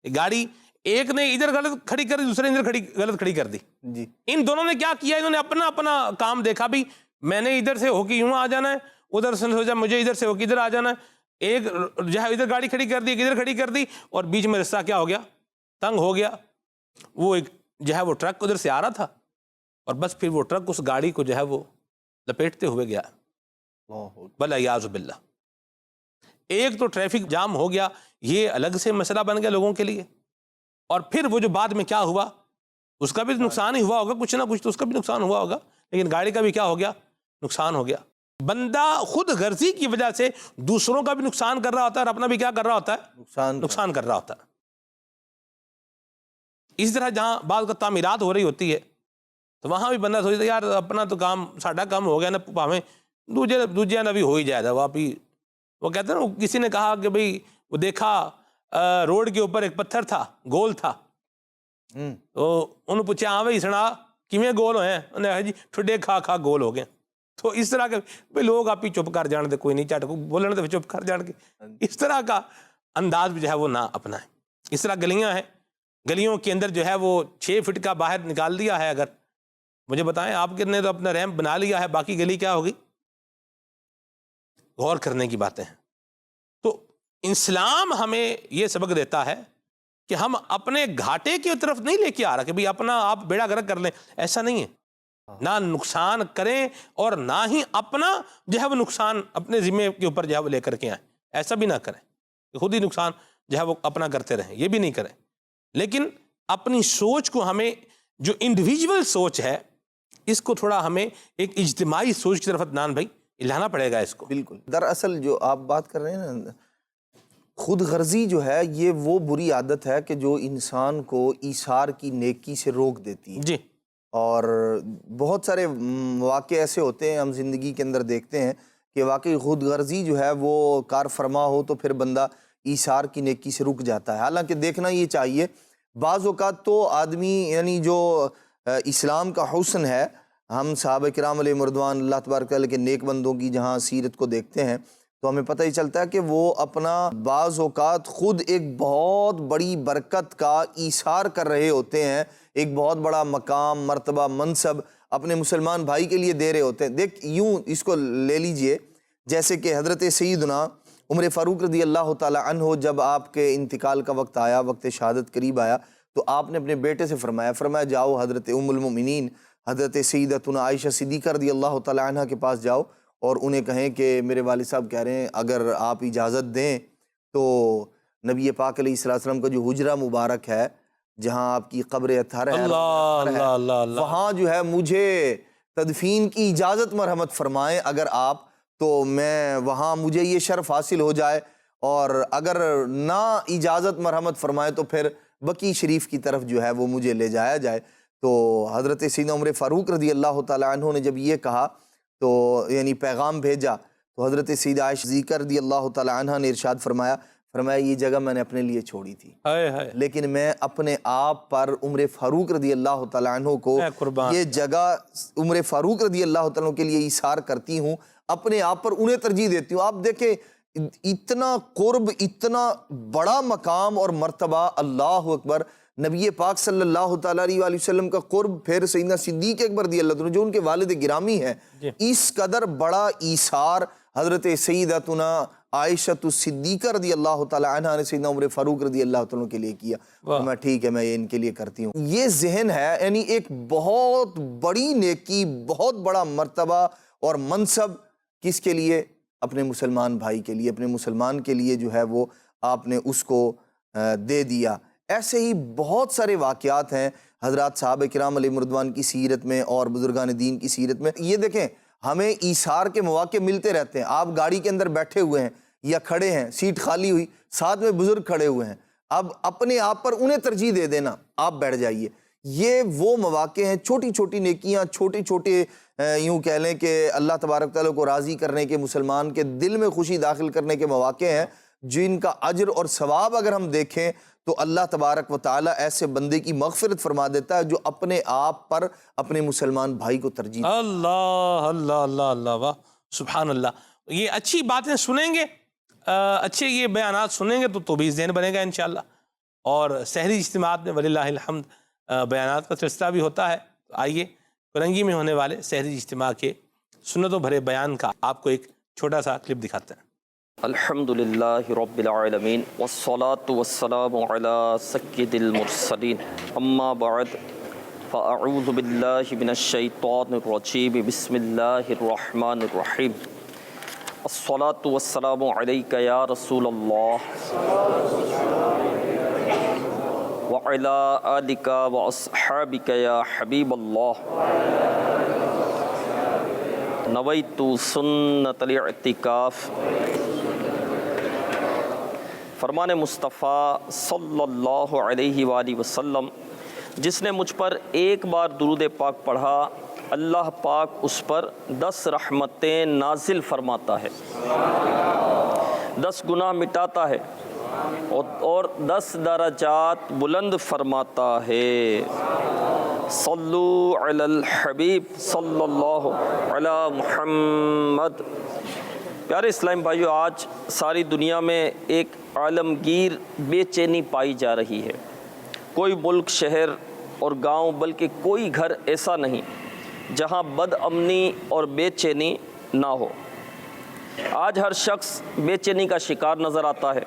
گاڑی ایک نے ادھر غلط کھڑی کر دی، دوسرے نے ادھر غلط کھڑی کر دی۔ جی، ان دونوں نے کیا کیا، انہوں نے اپنا اپنا کام دیکھا، بھی میں نے ادھر سے ہو کے یوں آ جانا ہے، ادھر سے سوچا مجھے ادھر سے ہو کے ادھر آ جانا ہے، ایک جو ہے ادھر گاڑی کھڑی کر دی، ایک ادھر کھڑی کر دی، اور بیچ میں رستہ کیا ہو گیا، تنگ ہو گیا۔ وہ ایک جو ہے وہ ٹرک ادھر سے آ رہا تھا، اور بس پھر وہ ٹرک اس گاڑی کو جو ہے وہ لپیٹتے ہوئے گیا، والعیاذ باللہ۔ ایک تو ٹریفک جام ہو گیا، یہ الگ سے مسئلہ بن گیا لوگوں کے لیے، اور پھر وہ جو بعد میں کیا ہوا، اس کا بھی نقصان ہی ہوا ہوگا، کچھ نہ کچھ تو اس کا بھی نقصان ہوا ہوگا، لیکن گاڑی کا بھی کیا ہو گیا، نقصان ہو گیا۔ بندہ خود غرضی کی وجہ سے دوسروں کا بھی نقصان کر رہا ہوتا ہے اور اپنا بھی کیا کر رہا ہوتا ہے، نقصان کر رہا ہوتا ہے۔ اس طرح جہاں بعض کا تعمیرات ہو رہی ہوتی ہے تو وہاں بھی بندہ سوچتا ہے یار اپنا تو کام ساڈا کام ہو گیا نا، پاویں دوجے نہ بھی ہو ہی جائے گا۔ وہ کہتے ہیں نا، کسی نے کہا کہ بھئی وہ دیکھا روڈ کے اوپر ایک پتھر تھا، گول تھا، تو انہوں نے پوچھا ہاں بھائی سنا کیویں گول ہوئے ہیں، انہوں نے کہا جی ٹھڈے کھا کھا گول ہو گئے۔ تو اس طرح کے بھئی لوگ آپ ہی چپ کر جان دے، کوئی نہیں چٹ کو بولنے دے چپ کر جان کے، اس طرح کا انداز بھی جو ہے وہ نہ اپنائیں۔ اس طرح گلیاں ہیں، گلیوں کے اندر جو ہے وہ 6 فٹ کا باہر نکال دیا ہے، اگر مجھے بتائیں آپ نے تو اپنا ریمپ بنا لیا ہے، باقی گلی کیا ہوگی، غور کرنے کی باتیں ہیں۔ تو اسلام ہمیں یہ سبق دیتا ہے کہ ہم اپنے گھاٹے کی طرف نہیں لے کے آ رہا کہ بھئی اپنا آپ بیڑا گرک کر لیں، ایسا نہیں ہے۔ نہ نقصان کریں اور نہ ہی اپنا جو ہے وہ نقصان اپنے ذمے کے اوپر جو ہے وہ لے کر کے آئیں، ایسا بھی نہ کریں کہ خود ہی نقصان جو ہے وہ اپنا کرتے رہیں، یہ بھی نہیں کریں۔ لیکن اپنی سوچ کو ہمیں، جو انڈیویجول سوچ ہے، اس کو تھوڑا ہمیں ایک اجتماعی سوچ کی طرف عدنان بھائی لانا پڑے گا اس کو۔ بالکل۔ دراصل جو آپ بات کر رہے ہیں نا، خود غرضی جو ہے یہ وہ بری عادت ہے کہ جو انسان کو ایثار کی نیکی سے روک دیتی ہے۔ جی، اور بہت سارے واقعے ایسے ہوتے ہیں ہم زندگی کے اندر دیکھتے ہیں کہ واقعی خود غرضی جو ہے وہ کار فرما ہو تو پھر بندہ ایثار کی نیکی سے رک جاتا ہے۔ حالانکہ دیکھنا یہ چاہیے، بعض اوقات تو آدمی یعنی جو اسلام کا حسن ہے، ہم صحابہ کرام علیہ مردوان اللہ تبارک تعالیٰ کے نیک بندوں کی جہاں سیرت کو دیکھتے ہیں تو ہمیں پتہ ہی چلتا ہے کہ وہ اپنا بعض اوقات خود ایک بہت بڑی برکت کا ایثار کر رہے ہوتے ہیں، ایک بہت بڑا مقام، مرتبہ، منصب اپنے مسلمان بھائی کے لیے دے رہے ہوتے ہیں۔ دیکھ یوں اس کو لے لیجئے، جیسے کہ حضرت سیدنا عمر فاروق رضی اللہ تعالی عنہ جب آپ کے انتقال کا وقت آیا، وقت شہادت قریب آیا، تو آپ نے اپنے بیٹے سے فرمایا جاؤ حضرت ام المؤمنین حضرت سیدتنا عائشہ صدیقہ رضی اللہ تعالی عنہ کے پاس جاؤ اور انہیں کہیں کہ میرے والد صاحب کہہ رہے ہیں اگر آپ اجازت دیں تو نبی پاک علیہ السلام کا جو حجرہ مبارک ہے جہاں آپ کی قبر اطہر ہے، وہاں جو ہے مجھے تدفین کی اجازت مرحمت فرمائیں اگر آپ، تو میں وہاں مجھے یہ شرف حاصل ہو جائے، اور اگر نہ اجازت مرحمت فرمائے تو پھر بقی شریف کی طرف جو ہے وہ مجھے لے جایا جائے۔ تو حضرت سیدنا عمر فاروق رضی اللہ تعالیٰ عنہ نے جب یہ کہا تو یعنی پیغام بھیجا، تو حضرت سیدہ عائشہ صدیقہ رضی اللہ تعالیٰ عنہ نے ارشاد فرمایا یہ جگہ میں نے اپنے لیے چھوڑی تھی، لیکن میں اپنے آپ پر عمر فاروق رضی اللہ تعالیٰ عنہ کو یہ جگہ عمر فاروق رضی اللہ تعالیٰ عنہ کے لیے ایثار کرتی ہوں، اپنے آپ پر انہیں ترجیح دیتی ہوں۔ آپ دیکھیں اتنا قرب، اتنا بڑا مقام اور مرتبہ، اللہ اکبر، نبی پاک صلی اللہ تعالیٰ علیہ وآلہ وسلم کا قرب، پھر سیدنا صدیق اکبر رضی اللہ عنہ جو ان کے والد گرامی ہیں، اس قدر بڑا ایثار حضرت سیدتنا عائشہ صدیقہ رضی اللہ تعالیٰ عنہ نے سیدنا عمر فاروق رضی اللہ تعالیٰ کے لیے کیا۔ میں ٹھیک ہے، میں یہ ان کے لیے کرتی ہوں۔ یہ ذہن ہے، یعنی ایک بہت بڑی نیکی، بہت بڑا مرتبہ اور منصب کس کے لیے؟ اپنے مسلمان بھائی کے لیے، اپنے مسلمان کے لیے جو ہے وہ آپ نے اس کو دے دیا۔ ایسے ہی بہت سارے واقعات ہیں حضرات صحابہ کرام علیہ رضوان کی سیرت میں اور بزرگان دین کی سیرت میں۔ یہ دیکھیں ہمیں ایثار کے مواقع ملتے رہتے ہیں، آپ گاڑی کے اندر بیٹھے ہوئے ہیں یا کھڑے ہیں، سیٹ خالی ہوئی، ساتھ میں بزرگ کھڑے ہوئے ہیں، اب اپنے آپ پر انہیں ترجیح دے دینا، آپ بیٹھ جائیے۔ یہ وہ مواقع ہیں، چھوٹی چھوٹی نیکیاں، چھوٹے چھوٹے یوں کہہ لیں کہ اللہ تبارک تعالیٰ کو راضی کرنے کے، مسلمان کے دل میں خوشی داخل کرنے کے مواقع ہیں، جن کا اجر اور ثواب اگر ہم دیکھیں تو اللہ تبارک و تعالیٰ ایسے بندے کی مغفرت فرما دیتا ہے جو اپنے آپ پر اپنے مسلمان بھائی کو ترجیح دیتا ہے۔ اللہ اللہ اللہ اللہ، واہ سبحان اللہ۔ یہ اچھی باتیں سنیں گے، اچھے یہ بیانات سنیں گے تو بھی ذہن بنے گا انشاءاللہ۔ اور سحری اجتماعات میں وللہ الحمد بیانات کا سلسلہ بھی ہوتا ہے۔ آئیے فرنگی میں ہونے والے سحری اجتماع کے سنتوں بھرے بیان کا آپ کو ایک چھوٹا سا کلپ دکھاتے ہیں۔ الحمدللہ رب العالمین والصلاة والسلام علی سید المرسلین، اما بعد فاعوذ باللہ من الشیطان الرجیم، بسم اللہ الرحمن الرحیم۔ الصلاة والسلام علیک یا رسول اللہ وعلی آلک واصحابک یا حبیب اللہ، نویت سنت الاعتکاف۔ فرمان مصطفیٰ صلی اللہ علیہ وآلہ وسلم، جس نے مجھ پر ایک بار درود پاک پڑھا، اللہ پاک اس پر 10 رحمتیں نازل فرماتا ہے، 10 گناہ مٹاتا ہے اور 10 درجات بلند فرماتا ہے۔ صلو علی الحبیب صلی اللہ علی محمد۔ پیارے اسلام بھائیو، آج ساری دنیا میں ایک عالمگیر بے چینی پائی جا رہی ہے۔ کوئی ملک، شہر اور گاؤں، بلکہ کوئی گھر ایسا نہیں جہاں بد امنی اور بے چینی نہ ہو۔ آج ہر شخص بے چینی کا شکار نظر آتا ہے۔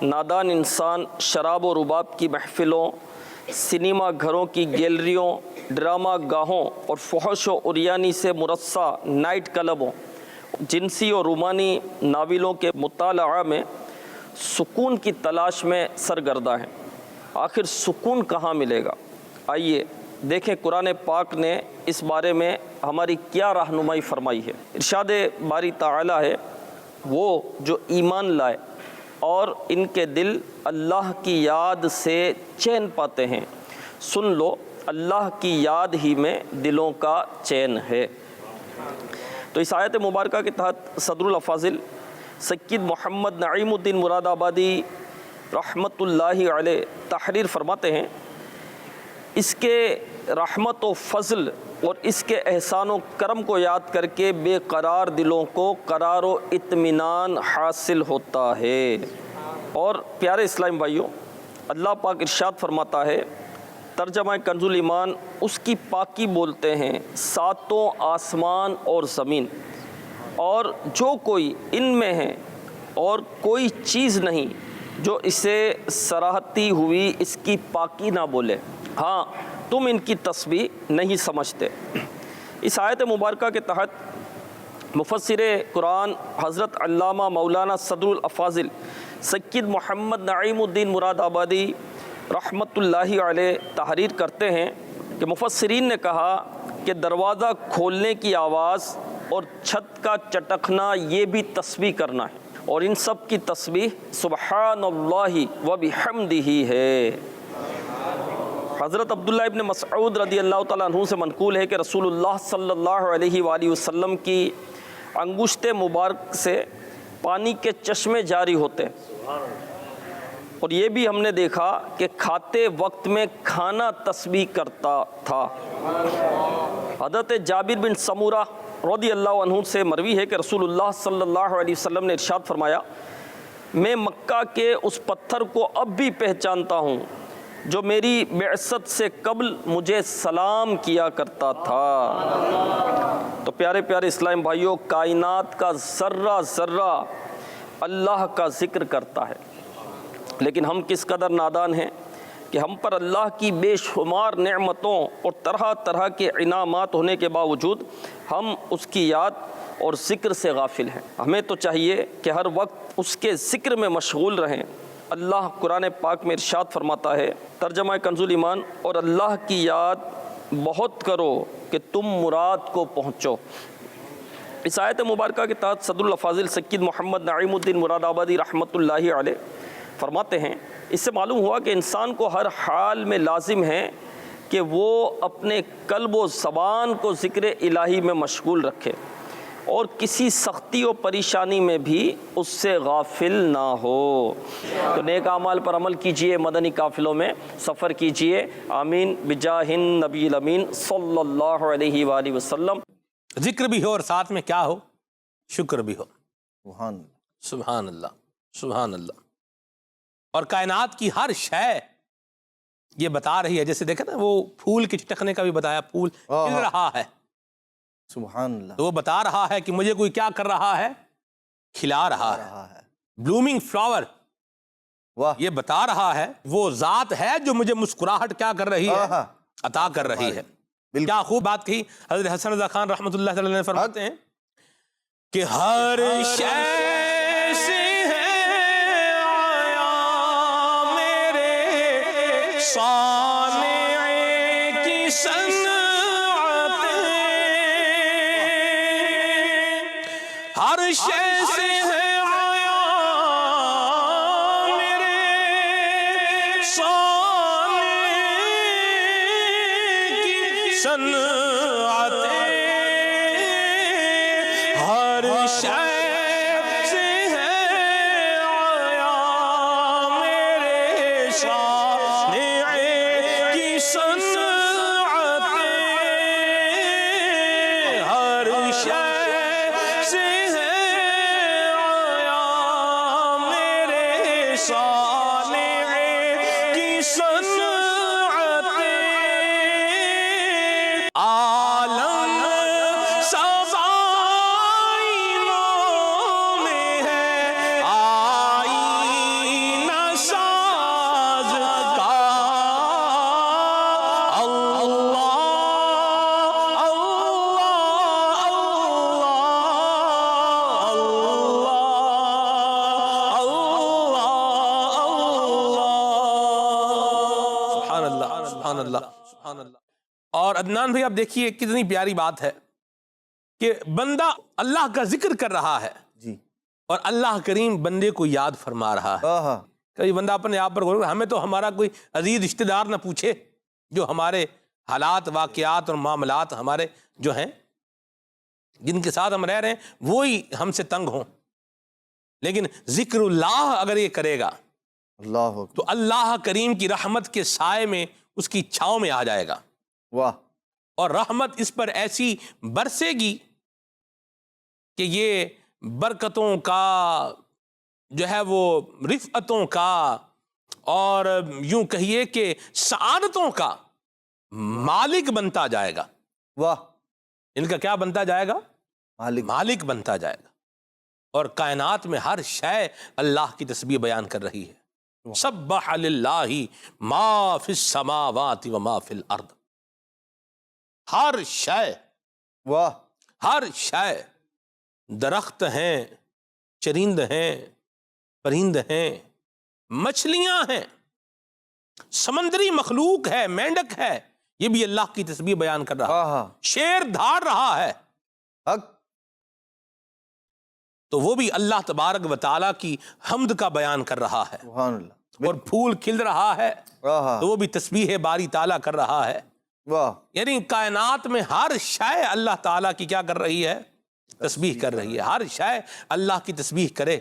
نادان انسان شراب و رباب کی محفلوں، سنیما گھروں کی گیلریوں، ڈرامہ گاہوں اور فحش و عریانی سے مرصع نائٹ کلبوں، جنسی اور رومانی ناولوں کے مطالعہ میں سکون کی تلاش میں سرگرداں ہیں۔ آخر سکون کہاں ملے گا؟ آئیے دیکھیں قرآن پاک نے اس بارے میں ہماری کیا رہنمائی فرمائی ہے۔ ارشاد باری تعالیٰ ہے، وہ جو ایمان لائے اور ان کے دل اللہ کی یاد سے چین پاتے ہیں، سن لو اللہ کی یاد ہی میں دلوں کا چین ہے۔ تو اس آیت مبارکہ کے تحت صدر الافاضل سید محمد نعیم الدین مراد آبادی رحمت اللہ علیہ تحریر فرماتے ہیں، اس کے رحمت و فضل اور اس کے احسان و کرم کو یاد کر کے بے قرار دلوں کو قرار و اطمینان حاصل ہوتا ہے۔ اور پیارے اسلام بھائیوں، اللہ پاک ارشاد فرماتا ہے، ترجمہ کنز الایمان، اس کی پاکی بولتے ہیں ساتوں آسمان اور زمین، اور جو کوئی ان میں ہے اور کوئی چیز نہیں جو اسے سراہتی ہوئی اس کی پاکی نہ بولے، ہاں تم ان کی تسبیح نہیں سمجھتے۔ اس آیت مبارکہ کے تحت مفسر قرآن حضرت علامہ مولانا صدر الافاضل سید محمد نعیم الدین مراد آبادی رحمت اللہ علیہ تحریر کرتے ہیں کہ مفسرین نے کہا کہ دروازہ کھولنے کی آواز اور چھت کا چٹکنا یہ بھی تسبیح کرنا ہے۔ اور ان سب کی تسبیح سبحان اللہ و بحمدہ ہے۔ حضرت عبداللہ ابن مسعود رضی اللہ تعالیٰ عنہ سے منقول ہے کہ رسول اللہ صلی اللہ علیہ وآلہ وسلم کی انگشت مبارک سے پانی کے چشمے جاری ہوتے، اور یہ بھی ہم نے دیکھا کہ کھاتے وقت میں کھانا تسبیح کرتا تھا۔ حضرت جابر بن سمورہ رضی اللہ عنہ سے مروی ہے کہ رسول اللہ صلی اللہ علیہ وسلم نے ارشاد فرمایا، میں مکہ کے اس پتھر کو اب بھی پہچانتا ہوں جو میری بعثت سے قبل مجھے سلام کیا کرتا تھا۔ تو پیارے پیارے اسلام بھائیوں، کائنات کا ذرہ ذرہ اللہ کا ذکر کرتا ہے، لیکن ہم کس قدر نادان ہیں کہ ہم پر اللہ کی بے شمار نعمتوں اور طرح طرح کے انعامات ہونے کے باوجود ہم اس کی یاد اور ذکر سے غافل ہیں۔ ہمیں تو چاہیے کہ ہر وقت اس کے ذکر میں مشغول رہیں۔ اللہ قرآن پاک میں ارشاد فرماتا ہے، ترجمہ کنز الایمان، اور اللہ کی یاد بہت کرو کہ تم مراد کو پہنچو۔ اس آیت مبارکہ کے تحت صدر الافاضل سید محمد نعیم الدین مراد آبادی رحمۃ اللہ علیہ فرماتے ہیں، اس سے معلوم ہوا کہ انسان کو ہر حال میں لازم ہے کہ وہ اپنے قلب و زبان کو ذکر الہی میں مشغول رکھے، اور کسی سختی و پریشانی میں بھی اس سے غافل نہ ہو۔ تو نیک اعمال پر عمل کیجئے، مدنی قافلوں میں سفر کیجئے، آمین بجاہ النبی الامین صلی اللہ علیہ وآلہ وسلم۔ ذکر بھی ہو اور ساتھ میں کیا ہو؟ شکر بھی ہو۔ سبحان اللہ، سبحان اللہ، سبحان اللہ۔ اور کائنات کی ہر شے یہ بتا رہی ہے، جیسے دیکھیں نا وہ پھول کے چٹکنے کا بھی بتایا، پھول کھل رہا ہے، سبحان اللہ، تو وہ بتا رہا ہے کہ مجھے کوئی کیا کر رہا ہے؟ کھلا رہا ہے۔ بلومنگ فلاور، واہ، یہ بتا رہا ہے وہ ذات ہے جو مجھے مسکراہٹ کیا کر رہی ہے؟ عطا کر رہی ہے۔ کیا خوب بات کہی حضرت حسن رضا خان رحمۃ اللہ علیہ نے، فرماتے ہیں کہ ہر شے سے ہے آیا میرے صانع کی صنعت، ہر شے سے ہے آیا میرے صانع کی صنعت، ہر شے سے ہے آیا میرے صانع کی صنعت، ہر شے سے ہے آیا میرے صانع کی صنعت، عالم سب آئینوں میں ہے آئینہ ساز کا، اللہ سبحان اللہ، سبحان اللہ، سبحان اللہ۔ اور عدنان بھائی آپ دیکھیے کتنی پیاری بات ہے کہ بندہ اللہ کا ذکر کر رہا ہے جی، اور اللہ کریم بندے کو یاد فرما رہا ہے۔ کبھی بندہ اپنے آپ پر غور کرے، ہمیں تو ہمارا کوئی عزیز رشتہ دار نہ پوچھے جو ہمارے حالات، واقعات اور معاملات ہمارے جو ہیں جن کے ساتھ ہم رہ رہے ہیں وہی ہم سے تنگ ہوں، لیکن ذکر اللہ اگر یہ کرے گا اللہ اکبر، تو اللہ کریم کی رحمت کے سائے میں اس کی چھاؤں میں آ جائے گا، واہ، اور رحمت اس پر ایسی برسے گی کہ یہ برکتوں کا جو ہے وہ رفعتوں کا اور یوں کہیے کہ سعادتوں کا مالک بنتا جائے گا۔ واہ، ان کا کیا بنتا جائے گا؟ مالک، مالک بنتا جائے گا۔ اور کائنات میں ہر شے اللہ کی تسبیح بیان کر رہی ہے۔ سبح للہ ما فی السماوات و ما فی الارض، ہر شے، واہ، ہر شے، درخت ہیں، چرند ہیں، پرند ہیں، مچھلیاں ہیں، سمندری مخلوق ہے، مینڈک ہے، یہ بھی اللہ کی تسبیح بیان کر رہا ہے۔ شیر دھاڑ رہا ہے، حق، تو وہ بھی اللہ تبارک و تعالیٰ کی حمد کا بیان کر رہا ہے، سبحان اللہ، اور پھول کھل رہا ہے آہا، تو وہ بھی تسبیح باری تعالیٰ کر رہا ہے۔ واہ، یعنی کائنات میں ہر شے اللہ تعالیٰ کی کیا کر رہی ہے؟ تسبیح کر رہی ہے، ہر شے اللہ کی تسبیح کرے۔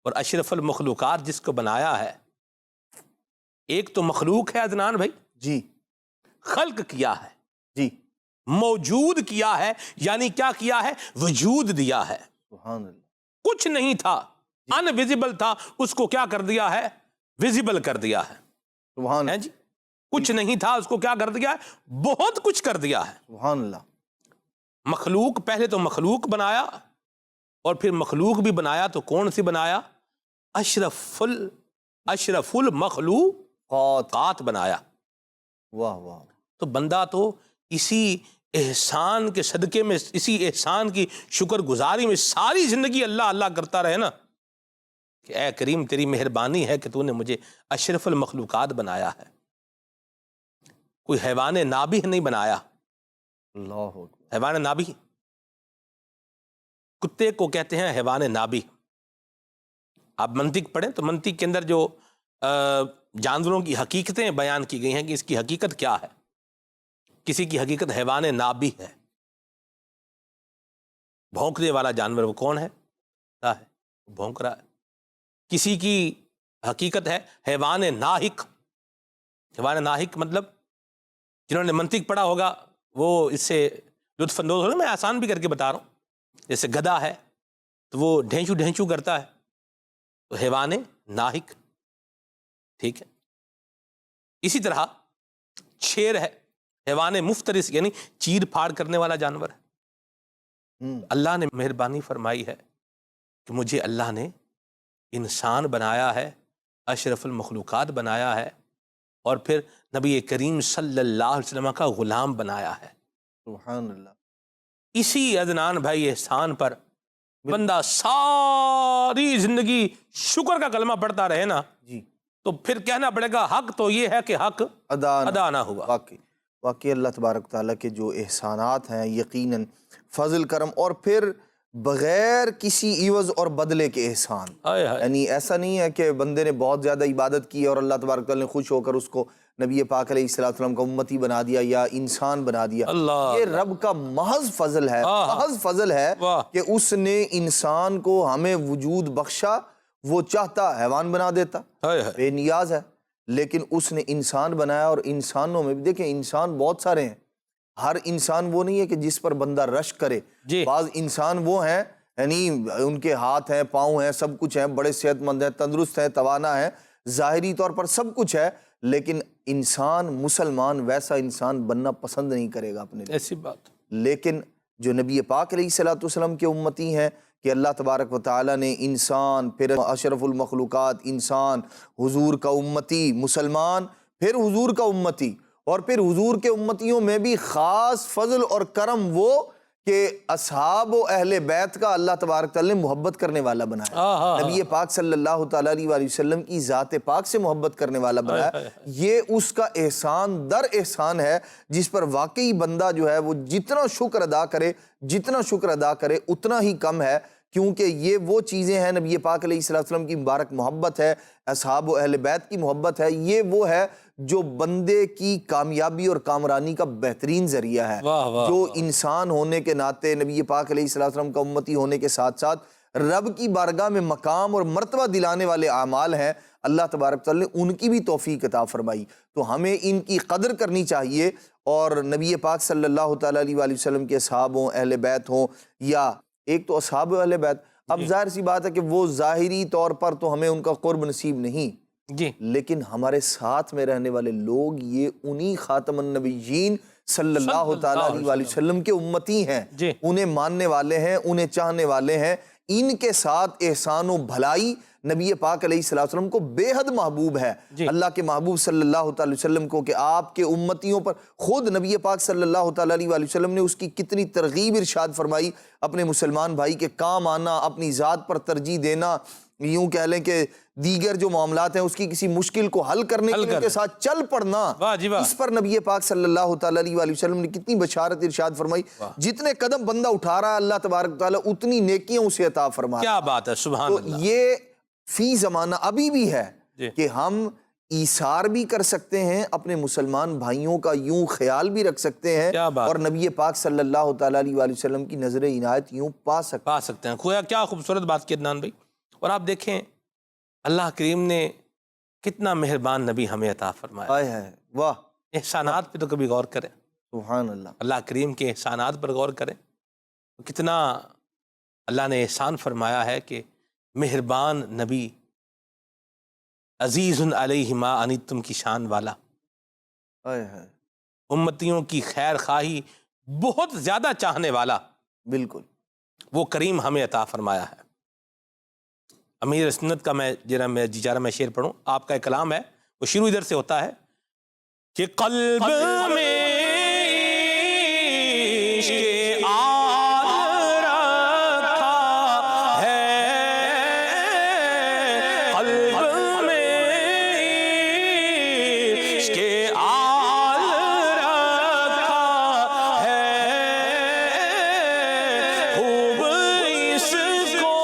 اور اشرف المخلوقات جس کو بنایا ہے، ایک تو مخلوق ہے عدنان بھائی، جی خلق کیا ہے، جی، موجود کیا ہے، یعنی کیا کیا ہے؟ وجود دیا ہے۔ سبحان اللہ، کچھ نہیں تھا، ان ویزیبل تھا، اس کو کیا کر دیا ہے؟ ویزیبل کر دیا ہے۔ سبحان ہے اللہ، جی، کچھ نہیں تھا، اس کو کیا کر دیا ہے؟ بہت کچھ کر دیا ہے۔ سبحان اللہ، مخلوق، پہلے تو مخلوق بنایا، اور پھر مخلوق بھی بنایا تو کون سی بنایا؟ اشرف المخلوقات قات، بنایا۔ واہ واہ، تو بندہ تو اسی احسان کے صدقے میں، اسی احسان کی شکر گزاری میں ساری زندگی اللہ اللہ کرتا رہے نا، کہ اے کریم تیری مہربانی ہے کہ تو نے مجھے اشرف المخلوقات بنایا ہے۔ کوئی حیوان نابح نہیں بنایا۔ اللہ اکبر، حیوان نابح، کتے کو کہتے ہیں حیوان نابح۔ آپ منطق پڑھیں تو منطق کے اندر جو جانوروں کی حقیقتیں بیان کی گئی ہیں کہ اس کی حقیقت کیا ہے۔ کسی کی حقیقت حیوان نابح ہے، بھونکنے والا جانور وہ کون ہے؟ کیا ہے؟ وہ بھونک رہا ہے۔ کسی کی حقیقت ہے حیوان ناحق۔ حیوان ناحق مطلب جنہوں نے منطق پڑھا ہوگا وہ اس سے لطف اندوز ہوگا۔ میں آسان بھی کر کے بتا رہا ہوں، جیسے گدھا ہے تو وہ ڈھینچو ڈھینچو کرتا ہے، تو حیوان ناحق، ٹھیک ہے۔ اسی طرح شیر ہے، حیوان مفترس، یعنی چیر پھاڑ کرنے والا جانور ہے۔ اللہ نے مہربانی فرمائی ہے کہ مجھے اللہ نے انسان بنایا ہے، اشرف المخلوقات بنایا ہے، اور پھر نبی کریم صلی اللہ علیہ وسلم کا غلام بنایا ہے۔ سبحان اللہ، اسی عدنان بھائی احسان پر بندہ ساری زندگی شکر کا کلمہ پڑھتا رہے نا، جی، تو پھر کہنا پڑے گا حق تو یہ ہے کہ حق ادا نہ ہوا۔ واقعی اللہ تبارک و تعالیٰ کے جو احسانات ہیں یقیناً فضل کرم، اور پھر بغیر کسی عوض اور بدلے کے احسان، ہائے ہائے، یعنی ایسا نہیں ہے کہ بندے نے بہت زیادہ عبادت کی اور اللہ تبارک و تعالیٰ نے خوش ہو کر اس کو نبی پاک علیہ الصلوۃ والسلام کا امتی بنا دیا یا انسان بنا دیا۔ اللہ، یہ رب کا محض فضل ہے، محض فضل ہے واہ، کہ اس نے انسان کو ہمیں وجود بخشا۔ وہ چاہتا حیوان بنا دیتا، ہائے ہائے، بے نیاز ہے، لیکن اس نے انسان بنایا۔ اور انسانوں میں بھی دیکھیں انسان بہت سارے ہیں، ہر انسان وہ نہیں ہے کہ جس پر بندہ رشک کرے۔ جی، بعض انسان وہ ہیں یعنی ان کے ہاتھ ہیں، پاؤں ہیں، سب کچھ ہیں، بڑے صحت مند ہیں، تندرست ہیں، توانا ہیں، ظاہری طور پر سب کچھ ہے، لیکن انسان مسلمان ویسا انسان بننا پسند نہیں کرے گا اپنے لیے۔ ایسی بات، لیکن جو نبی پاک علیہ الصلوۃ والسلام کے امتی ہیں کہ اللہ تبارک و تعالیٰ نے انسان، پھر اشرف المخلوقات انسان، حضور کا امتی مسلمان، پھر حضور کا امتی، اور پھر حضور کے امتیوں میں بھی خاص فضل اور کرم وہ کہ اصحاب و اہل بیت کا اللہ تبارک تعالیٰ نے محبت کرنے والا بنایا، نبی پاک صلی اللہ تعالیٰ علیہ وسلم کی ذات پاک سے محبت کرنے والا بنایا۔ یہ اس کا احسان در احسان ہے جس پر واقعی بندہ جو ہے وہ جتنا شکر ادا کرے اتنا ہی کم ہے، کیونکہ یہ وہ چیزیں ہیں، نبی پاک علیہ السلام کی مبارک محبت ہے، اصحاب و اہل بیت کی محبت ہے، یہ وہ ہے جو بندے کی کامیابی اور کامرانی کا بہترین ذریعہ ہے۔ جو انسان ہونے کے ناطے، نبی پاک علیہ السلام کا امتی ہونے کے ساتھ ساتھ رب کی بارگاہ میں مقام اور مرتبہ دلانے والے اعمال ہیں، اللہ تبارک تعالیٰ نے ان کی بھی توفیق عطا فرمائی، تو ہمیں ان کی قدر کرنی چاہیے۔ اور نبی پاک صلی اللہ تعالیٰ علیہ وسلم کے اصحاب ہوں، اہل بیت ہوں، یا ایک تو اصحاب اہل بیت، اب ظاہر سی بات ہے کہ وہ ظاہری طور پر تو ہمیں ان کا قرب نصیب نہیں، جی، لیکن ہمارے ساتھ میں رہنے والے لوگ یہ انہی خاتم النبیین صلی اللہ تعالیٰ علیہ وسلم کے امتی ہیں، جی، انہیں ماننے والے ہیں، انہیں چاہنے والے ہیں، ان کے ساتھ احسان و بھلائی نبی پاک علیہ السلام کو بے حد محبوب ہے۔ اللہ کے محبوب صلی اللہ تعالی وسلم کو کہ آپ کے امتیوں پر خود نبی پاک صلی اللہ تعالی علیہ وسلم نے اس کی کتنی ترغیب ارشاد فرمائی، اپنے مسلمان بھائی کے کام آنا، اپنی ذات پر ترجیح دینا، یوں کہہ لیں کہ دیگر جو معاملات ہیں اس کی کسی مشکل کو حل کرنے کے لیے ان کے ساتھ چل پڑنا، واہ جی واہ، اس پر نبی پاک صلی اللہ تعالیٰ علیہ وآلہ وسلم نے کتنی بشارت ارشاد فرمائی. جتنے قدم بندہ اٹھا رہا ہے اللہ تبارک و تعالیٰ اتنی نیکیاں اسے عطا فرما. کیا بات ہے، سبحان تو اللہ. یہ فی زمانہ ابھی بھی ہے جی. کہ ہم ایثار بھی کر سکتے ہیں، اپنے مسلمان بھائیوں کا یوں خیال بھی رکھ سکتے ہیں، کیا بات، اور نبی پاک صلی اللہ تعالیٰ علیہ وآلہ وسلم کی نظر عنایت یوں پا سکتے ہیں. کھویا کیا خوبصورت بات کی عدنان بھائی. اور آپ دیکھیں اللہ کریم نے کتنا مہربان نبی ہمیں عطا فرمایا. آئے ہے واہ، احسانات پہ تو کبھی غور کریں، سبحان اللہ. اللہ کریم کے احسانات پر غور کریں. کتنا اللہ نے احسان فرمایا ہے کہ مہربان نبی، عزیز علیہ ما عنتم کی شان والا، آئے ہے امتیوں کی خیر خواہی بہت زیادہ چاہنے والا، بالکل. وہ کریم ہمیں عطا فرمایا ہے. امیر سنت کا میں شعر پڑھوں. آپ کا ایک کلام ہے، وہ شروع ادھر سے ہوتا ہے کہ قلب میں عشق آل رکھا ہے، قلب میں عشق آل رکھا ہے، خوب اس کو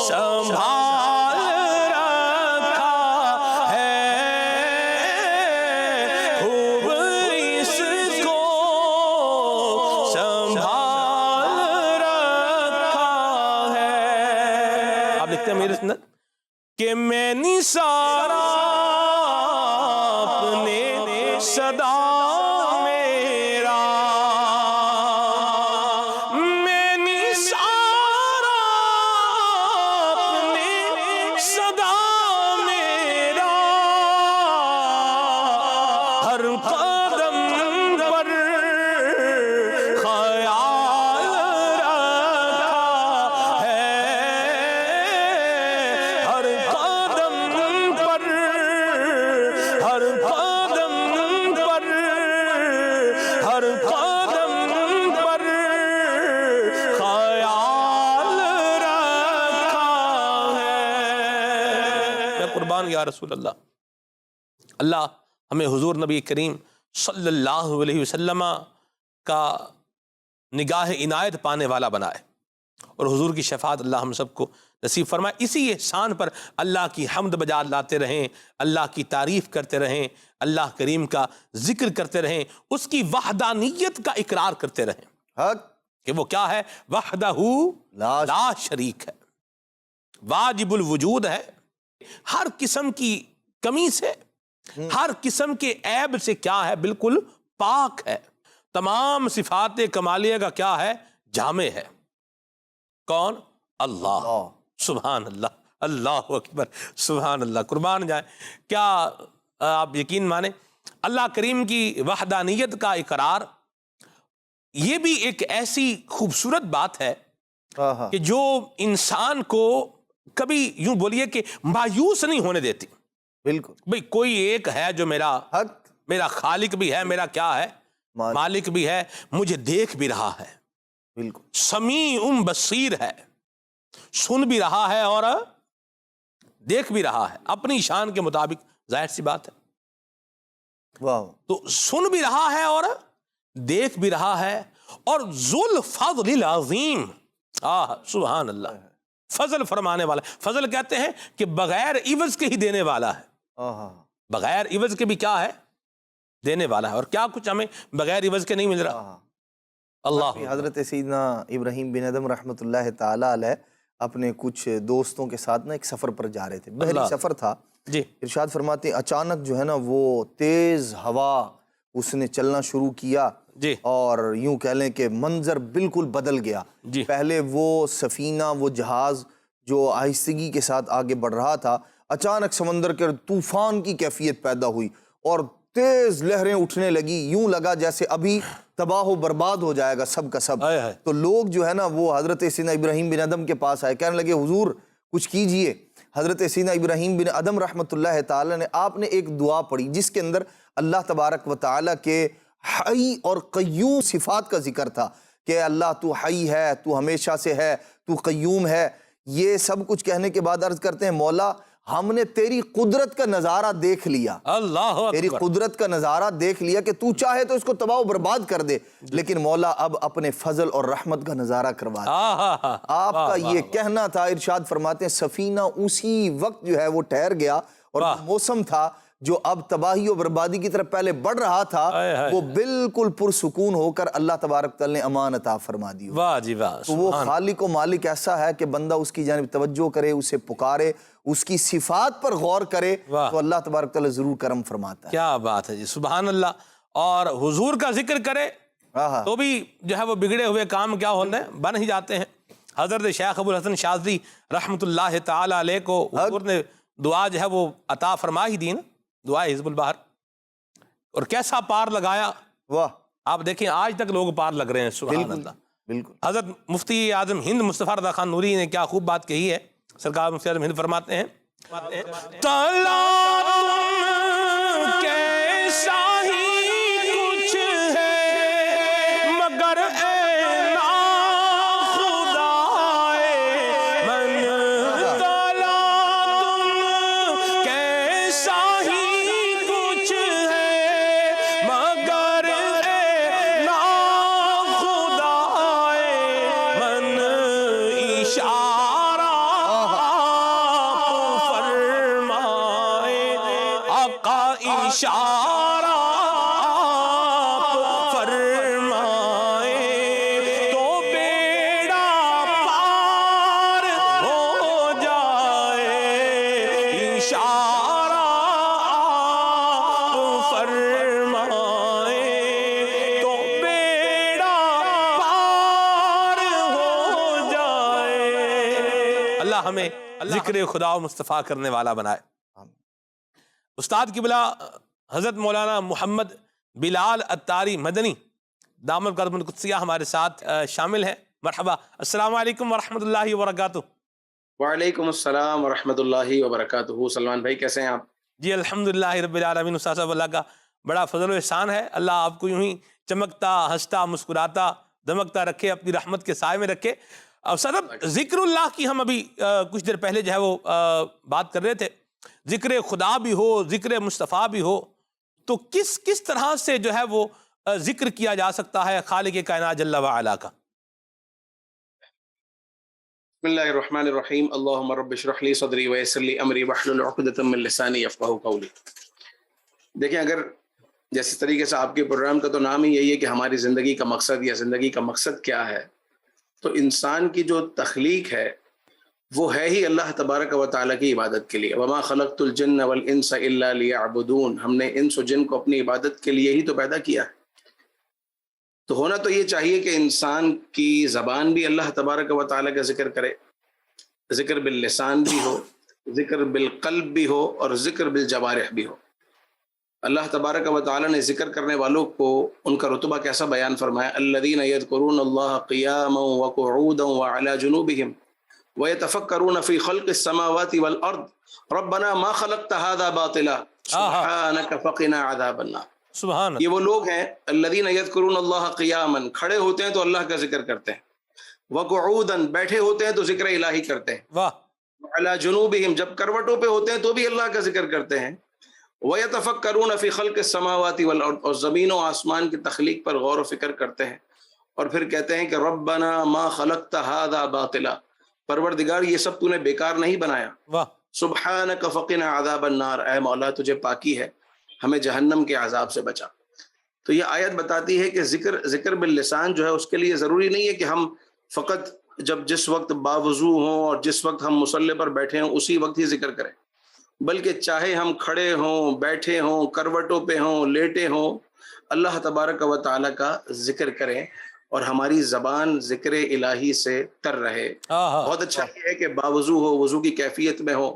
سنبھال رکھا ہے، خوب اس کو سنبھال رکھا ہے. آپ لکھتے ہیں میرے سنت کہ میں نثارا اپنے صدا میرا، میں نثارا اپنے صدا میرا، ہر قدم پر خیال رکھا ہے، ہر قدم پر، ہر قدم پر، ہر قدم پر خیال رکھا ہے. میں قربان یا رسول اللہ، اللہ ہمیں حضور نبی کریم صلی اللہ علیہ وسلم کا نگاہ عنایت پانے والا بنائے، اور حضور کی شفاعت اللہ ہم سب کو نصیب فرمائے. اسی احسان پر اللہ کی حمد بجا لاتے رہیں، اللہ کی تعریف کرتے رہیں، اللہ کریم کا ذکر کرتے رہیں، اس کی وحدانیت کا اقرار کرتے رہیں حق کہ وہ کیا ہے، وحدہ لا شریک ہے، واجب الوجود ہے، ہر قسم کی کمی سے، ہر قسم کے عیب سے کیا ہے، بالکل پاک ہے. تمام صفات کمالیہ کا کیا ہے، جامع ہے. کون؟ اللہ. سبحان اللہ، اللہ اکبر، سبحان اللہ. قربان جائیں. کیا آپ یقین مانیں، اللہ کریم کی وحدانیت کا اقرار یہ بھی ایک ایسی خوبصورت بات ہے کہ جو انسان کو کبھی یوں بولیے کہ مایوس نہیں ہونے دیتی. بالکل. بھئی کوئی ایک ہے جو میرا حق، میرا خالق بھی ہے، میرا کیا ہے، مالک بھی ہے، مجھے دیکھ بھی رہا ہے، بالکل سمیع بصیر ہے، سن بھی رہا ہے اور دیکھ بھی رہا ہے اپنی شان کے مطابق. ظاہر سی بات ہے، واہ، تو سن بھی رہا ہے اور دیکھ بھی رہا ہے، اور ذو الفضل العظیم. سبحان اللہ، فضل فرمانے والا. فضل کہتے ہیں کہ بغیر عوض کے ہی دینے والا ہے، بغیر عوض کے بھی کیا ہے، دینے والا ہے. اور کیا کچھ ہمیں بغیر عوض کے نہیں مل رہا. اللہ. حضرت سیدنا ابراہیم بن ادم رحمۃ اللہ تعالیٰ علیہ اپنے کچھ دوستوں کے ساتھ ایک سفر پر جا رہے تھے، بحری سفر تھا. جی. ارشاد فرماتے ہیں اچانک جو ہے نا وہ تیز ہوا اس نے چلنا شروع کیا، جی. اور یوں کہہ لیں کہ منظر بالکل بدل گیا. جی. پہلے وہ سفینہ، وہ جہاز جو آہستگی کے ساتھ آگے بڑھ رہا تھا، اچانک سمندر کے طوفان کی کیفیت پیدا ہوئی اور تیز لہریں اٹھنے لگی. یوں لگا جیسے ابھی تباہ و برباد ہو جائے گا سب کا سب. تو لوگ جو ہے نا وہ حضرت سیدنا ابراہیم بن ادم کے پاس آئے، کہنے لگے حضور کچھ کیجئے. حضرت سیدنا ابراہیم بن ادم رحمۃ اللہ تعالی نے آپ نے ایک دعا پڑھی جس کے اندر اللہ تبارک و تعالی کے حی اور قیوم صفات کا ذکر تھا کہ اللہ تو حی ہے، تو ہمیشہ سے ہے، تو قیوم ہے. یہ سب کچھ کہنے کے بعد عرض کرتے ہیں مولا ہم نے تیری قدرت کا نظارہ دیکھ لیا، اللہ تیری اکبر، قدرت کا نظارہ دیکھ لیا کہ تو چاہے تو اس کو تباہ و برباد کر دے، لیکن مولا اب اپنے فضل اور رحمت کا نظارہ کروا دے۔ آپ کا یہ کہنا تھا، ارشاد فرماتے ہیں سفینہ اسی وقت جو ہے وہ ٹھہر گیا، اور واہ۔ موسم تھا جو اب تباہی و بربادی کی طرف پہلے بڑھ رہا تھا وہ بالکل پرسکون ہو کر اللہ تبارک تعالی نے امان عطا فرما دی۔ واہ جی واہ، تو وہ خالق و مالک ایسا ہے کہ بندہ اس کی جانب توجہ کرے، اسے پکارے، اس کی صفات پر غور کرے تو اللہ تبارک تعالی ضرور کرم فرماتا ہے۔ کیا بات ہے جی، سبحان اللہ۔ اور حضور کا ذکر کرے تو بھی جو ہے وہ بگڑے ہوئے کام کیا ہوتے ہیں، بن ہی جاتے ہیں۔ حضرت شیخ ابو الحسن شاذلی رحمۃ اللہ تعالی علیہ کو حضور نے دعا جو ہے وہ عطا فرما ہی دی نا، دعا حزب البحر، اور کیسا پار لگایا۔ واہ، آپ دیکھیں آج تک لوگ پار لگ رہے ہیں، سبحان اللہ۔ بالکل حضرت مفتی اعظم ہند مصطفیٰ رضا خان نوری نے کیا خوب بات کہی ہے، سرکار مفتی اعظم ہند فرماتے ہیں تلا تم کیسا ہی کچھ ہے مگر اے ناخدائے من، تلا تم کیسا ہی کچھ ہے مگر اے ناخدائے من، اشارہ اشارہ فرمائے تو بیڑا پار ہو جائے، اشارہ فرمائے تو بیڑا پار ہو جائے۔ اللہ ہمیں ذکر خدا و مصطفیٰ کرنے والا بنائے۔ استاد قبلہ حضرت مولانا محمد بلال اتاری مدنی دامت قدم القدسیہ ہمارے ساتھ شامل ہیں۔ مرحبا، السلام علیکم ورحمۃ اللہ وبرکاتہ۔ وعلیکم السلام ورحمۃ اللہ وبرکاتہ۔ سلمان بھائی کیسے ہیں آپ؟ جی الحمدللہ رب العالمین، استاد صاحب اللہ کا بڑا فضل و احسان ہے، اللہ آپ کو یوں ہی چمکتا ہنستا مسکراتا دمکتا رکھے، اپنی رحمت کے سائے میں رکھے۔ اب صاحب ذکر اللہ کی ہم ابھی کچھ دیر پہلے جو ہے وہ بات کر رہے تھے، ذکر خدا بھی ہو ذکر مصطفیٰ بھی ہو، تو کس طرح سے جو ہے وہ ذکر کیا جا سکتا ہے خالق کائنات جل وعلا کا؟ بسم اللہ الرحمن الرحیم، اللہم رب اشرح لی صدری ویسر لی امری واحلل عقدۃ من لسانی یفقہوا قولی۔ دیکھیں، اگر جیسے طریقے سے آپ کے پروگرام کا تو نام ہی یہی ہے کہ ہماری زندگی کا مقصد یا زندگی کا مقصد کیا ہے، تو انسان کی جو تخلیق ہے وہ ہے ہی اللہ تبارک و تعالیٰ کی عبادت کے لیے۔ وما خلقت الجن والانس الا لیعبدون، ہم نے انس و جن کو اپنی عبادت کے لیے ہی تو پیدا کیا ہے۔ تو ہونا تو یہ چاہیے کہ انسان کی زبان بھی اللہ تبارک و تعالیٰ کا ذکر کرے، ذکر باللسان بھی ہو، ذکر بالقلب بھی ہو، اور ذکر بالجوارح بھی ہو۔ اللہ تبارک و تعالیٰ نے ذکر کرنے والوں کو ان کا رتبہ کیسا بیان فرمایا، الذین یذکرون اللہ قیاما وقعودا وعلی جنوبہم وَيَتَفَكَّرُونَ فِي خَلْقِ السَّمَاوَاتِ وَالْأَرْضِ رَبَّنَا مَا خَلَقْتَ هَذَا بَاطِلًا سُبْحَانَكَ فَقِنَا عَذَابَ النَّارِ۔ سبحان اللہ۔ یہ وہ لوگ ہیں الذین یذکرون اللہ قیاما، کھڑے ہوتے ہیں تو اللہ کا ذکر کرتے ہیں، وقعودا، بیٹھے ہوتے ہیں تو ذکر الہی کرتے ہیں، واہ، وعلی جنوبہم، جب کروٹوں پہ ہوتے ہیں تو بھی اللہ کا ذکر کرتے ہیں، وَيَتَفَكَّرُونَ فِي خَلْقِ السَّمَاوَاتِ وَالْأَرْضِ، اور زمین و آسمان کی تخلیق پر غور و فکر کرتے ہیں، اور پھر کہتے ہیں کہ ربنا ما خلقت هذا باطلا، پروردگار یہ سب تو نے بیکار نہیں بنایا، واہ، سبحانک فقنا عذاب النار، اے مولا تجھے پاکی ہے، ہمیں جہنم کے عذاب سے بچا۔ تو یہ آیت بتاتی ہے کہ ذکر باللسان جو ہے اس کے لیے ضروری نہیں ہے کہ ہم فقط جب جس وقت باوضو ہوں اور جس وقت ہم مصلی پر بیٹھے ہوں اسی وقت ہی ذکر کریں، بلکہ چاہے ہم کھڑے ہوں، بیٹھے ہوں، کروٹوں پہ ہوں، لیٹے ہوں، اللہ تبارک و تعالیٰ کا ذکر کریں، اور ہماری زبان ذکر الہی سے تر رہے۔ بہت اچھا یہ ہے کہ باوضو ہو، وضو کی کیفیت میں ہو،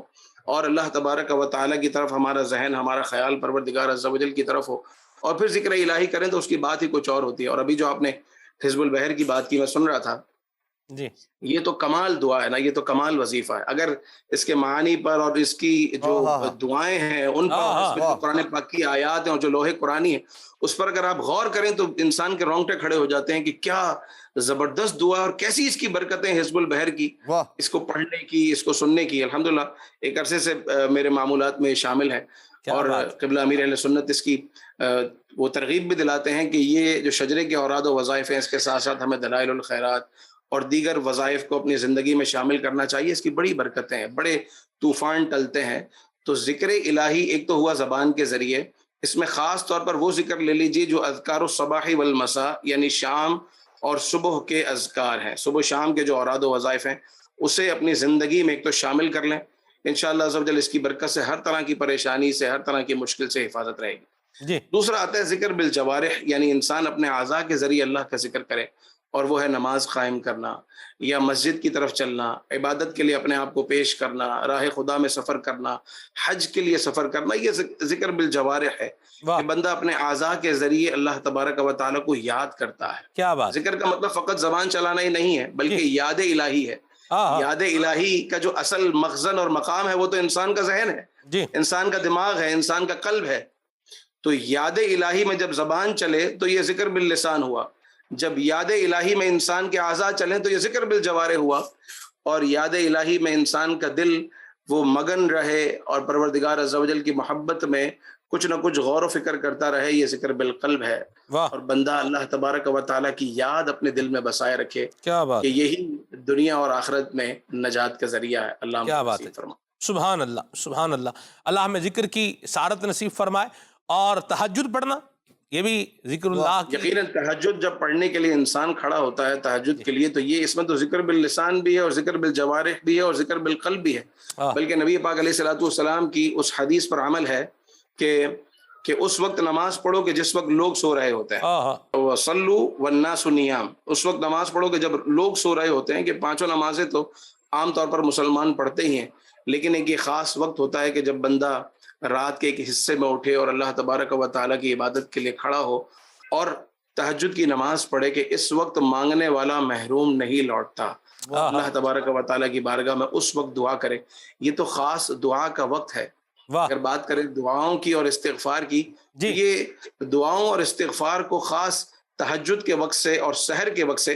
اور اللہ تبارک و تعالیٰ کی طرف ہمارا ذہن، ہمارا خیال پروردگار عز و جل کی طرف ہو، اور پھر ذکر الہی کریں تو اس کی بات ہی کچھ اور ہوتی ہے۔ اور ابھی جو آپ نے حزب البحر کی بات کی، میں سن رہا تھا جی یہ تو کمال دعا ہے نا، یہ تو کمال وظیفہ ہے. اگر اس کے معانی پر اور اس کی جو دعائیں ہیں ان پر، اس میں جو قرآن پاک کی آیات ہیں اور جو لوح قرآنی ہے اس پر اگر آپ غور کریں تو انسان کے رونگٹے کھڑے ہو جاتے ہیں کہ کیا زبردست دعا اور کیسی اس کی برکتیں حزب البحر کی، اس کو پڑھنے کی، اس کو سننے کی. الحمدللہ ایک عرصے سے میرے معمولات میں شامل ہے، اور قبلہ امیر اہل سنت اس کی وہ ترغیب بھی دلاتے ہیں کہ یہ جو شجرے کے اوراد و وظائف ہیں اس کے ساتھ ساتھ ہمیں دلائل الخیرات اور دیگر وظائف کو اپنی زندگی میں شامل کرنا چاہیے. اس کی بڑی برکتیں ہیں، بڑے طوفان ٹلتے ہیں. تو ذکر الہی ایک تو ہوا زبان کے ذریعے، اس میں خاص طور پر وہ ذکر لے لیجیے جو اذکار الصباح والمساء یعنی شام اور صبح کے اذکار ہیں، صبح شام کے جو اوراد و وظائف ہیں اسے اپنی زندگی میں ایک تو شامل کر لیں. انشاءاللہ عز و جل اس کی برکت سے ہر طرح کی پریشانی سے، ہر طرح کی مشکل سے حفاظت رہے گی. جی دوسرا آتا ہے ذکر بالجوارح، یعنی انسان اپنے اعضاء کے ذریعے اللہ کا ذکر کرے، اور وہ ہے نماز قائم کرنا یا مسجد کی طرف چلنا، عبادت کے لیے اپنے آپ کو پیش کرنا، راہ خدا میں سفر کرنا، حج کے لیے سفر کرنا. یہ ذکر بالجوارح ہے کہ بندہ اپنے اعضاء کے ذریعے اللہ تبارک و تعالیٰ کو یاد کرتا ہے. کیا بات. ذکر کا مطلب فقط زبان چلانا ہی نہیں ہے بلکہ یاد الہی ہے. یاد الہی کا جو اصل مخزن اور مقام ہے وہ تو انسان کا ذہن ہے، انسان کا دماغ ہے، انسان کا قلب ہے. تو یاد الہی میں جب زبان چلے تو یہ ذکر باللسان ہوا، جب یاد الہی میں انسان کے اعضاء چلیں تو یہ ذکر بالجوارح ہوا، اور یاد الہی میں انسان کا دل وہ مگن رہے اور پروردگار عز و جل کی محبت میں کچھ نہ کچھ غور و فکر کرتا رہے، یہ ذکر بالقلب ہے. اور بندہ اللہ تبارک و تعالیٰ کی یاد اپنے دل میں بسائے رکھے کہ یہی دنیا اور آخرت میں نجات کا ذریعہ ہے. اللہ کیا بات ہے. سبحان اللہ سبحان اللہ. اللہ ہمیں ذکر کی سعادت نصیب فرمائے. اور تہجد پڑھنا یہ بھی ذکر اللہ کی. یقیناً تہجد جب پڑھنے کے لیے انسان کھڑا ہوتا ہے تہجد کے لیے، تو یہ اس میں تو ذکر باللسان بھی ہے اور ذکر بالجوارح بھی ہے اور ذکر بالقلب بھی ہے. بلکہ نبی پاک علیہ الصلوۃ والسلام کی اس حدیث پر عمل ہے کہ اس وقت نماز پڑھو کہ جس وقت لوگ سو رہے ہوتے ہیں. وَصَلُّوا وَالنَّاسُ نِيَامٌ. اس وقت نماز پڑھو کہ جب لوگ سو رہے ہوتے ہیں، کہ پانچوں نمازیں تو عام طور پر مسلمان پڑھتے ہی ہیں، لیکن ایک یہ خاص وقت ہوتا ہے کہ جب بندہ رات کے ایک حصے میں اٹھے اور اللہ تبارک و تعالیٰ کی عبادت کے لیے کھڑا ہو اور تہجد کی نماز پڑھے، کہ اس وقت مانگنے والا محروم نہیں لوٹتا. اللہ تبارک و تعالیٰ کی بارگاہ میں اس وقت دعا کرے. یہ تو خاص دعا کا وقت ہے. اگر بات کریں دعاؤں کی اور استغفار کی، یہ دعاؤں اور استغفار کو خاص تہجد کے وقت سے اور سحر کے وقت سے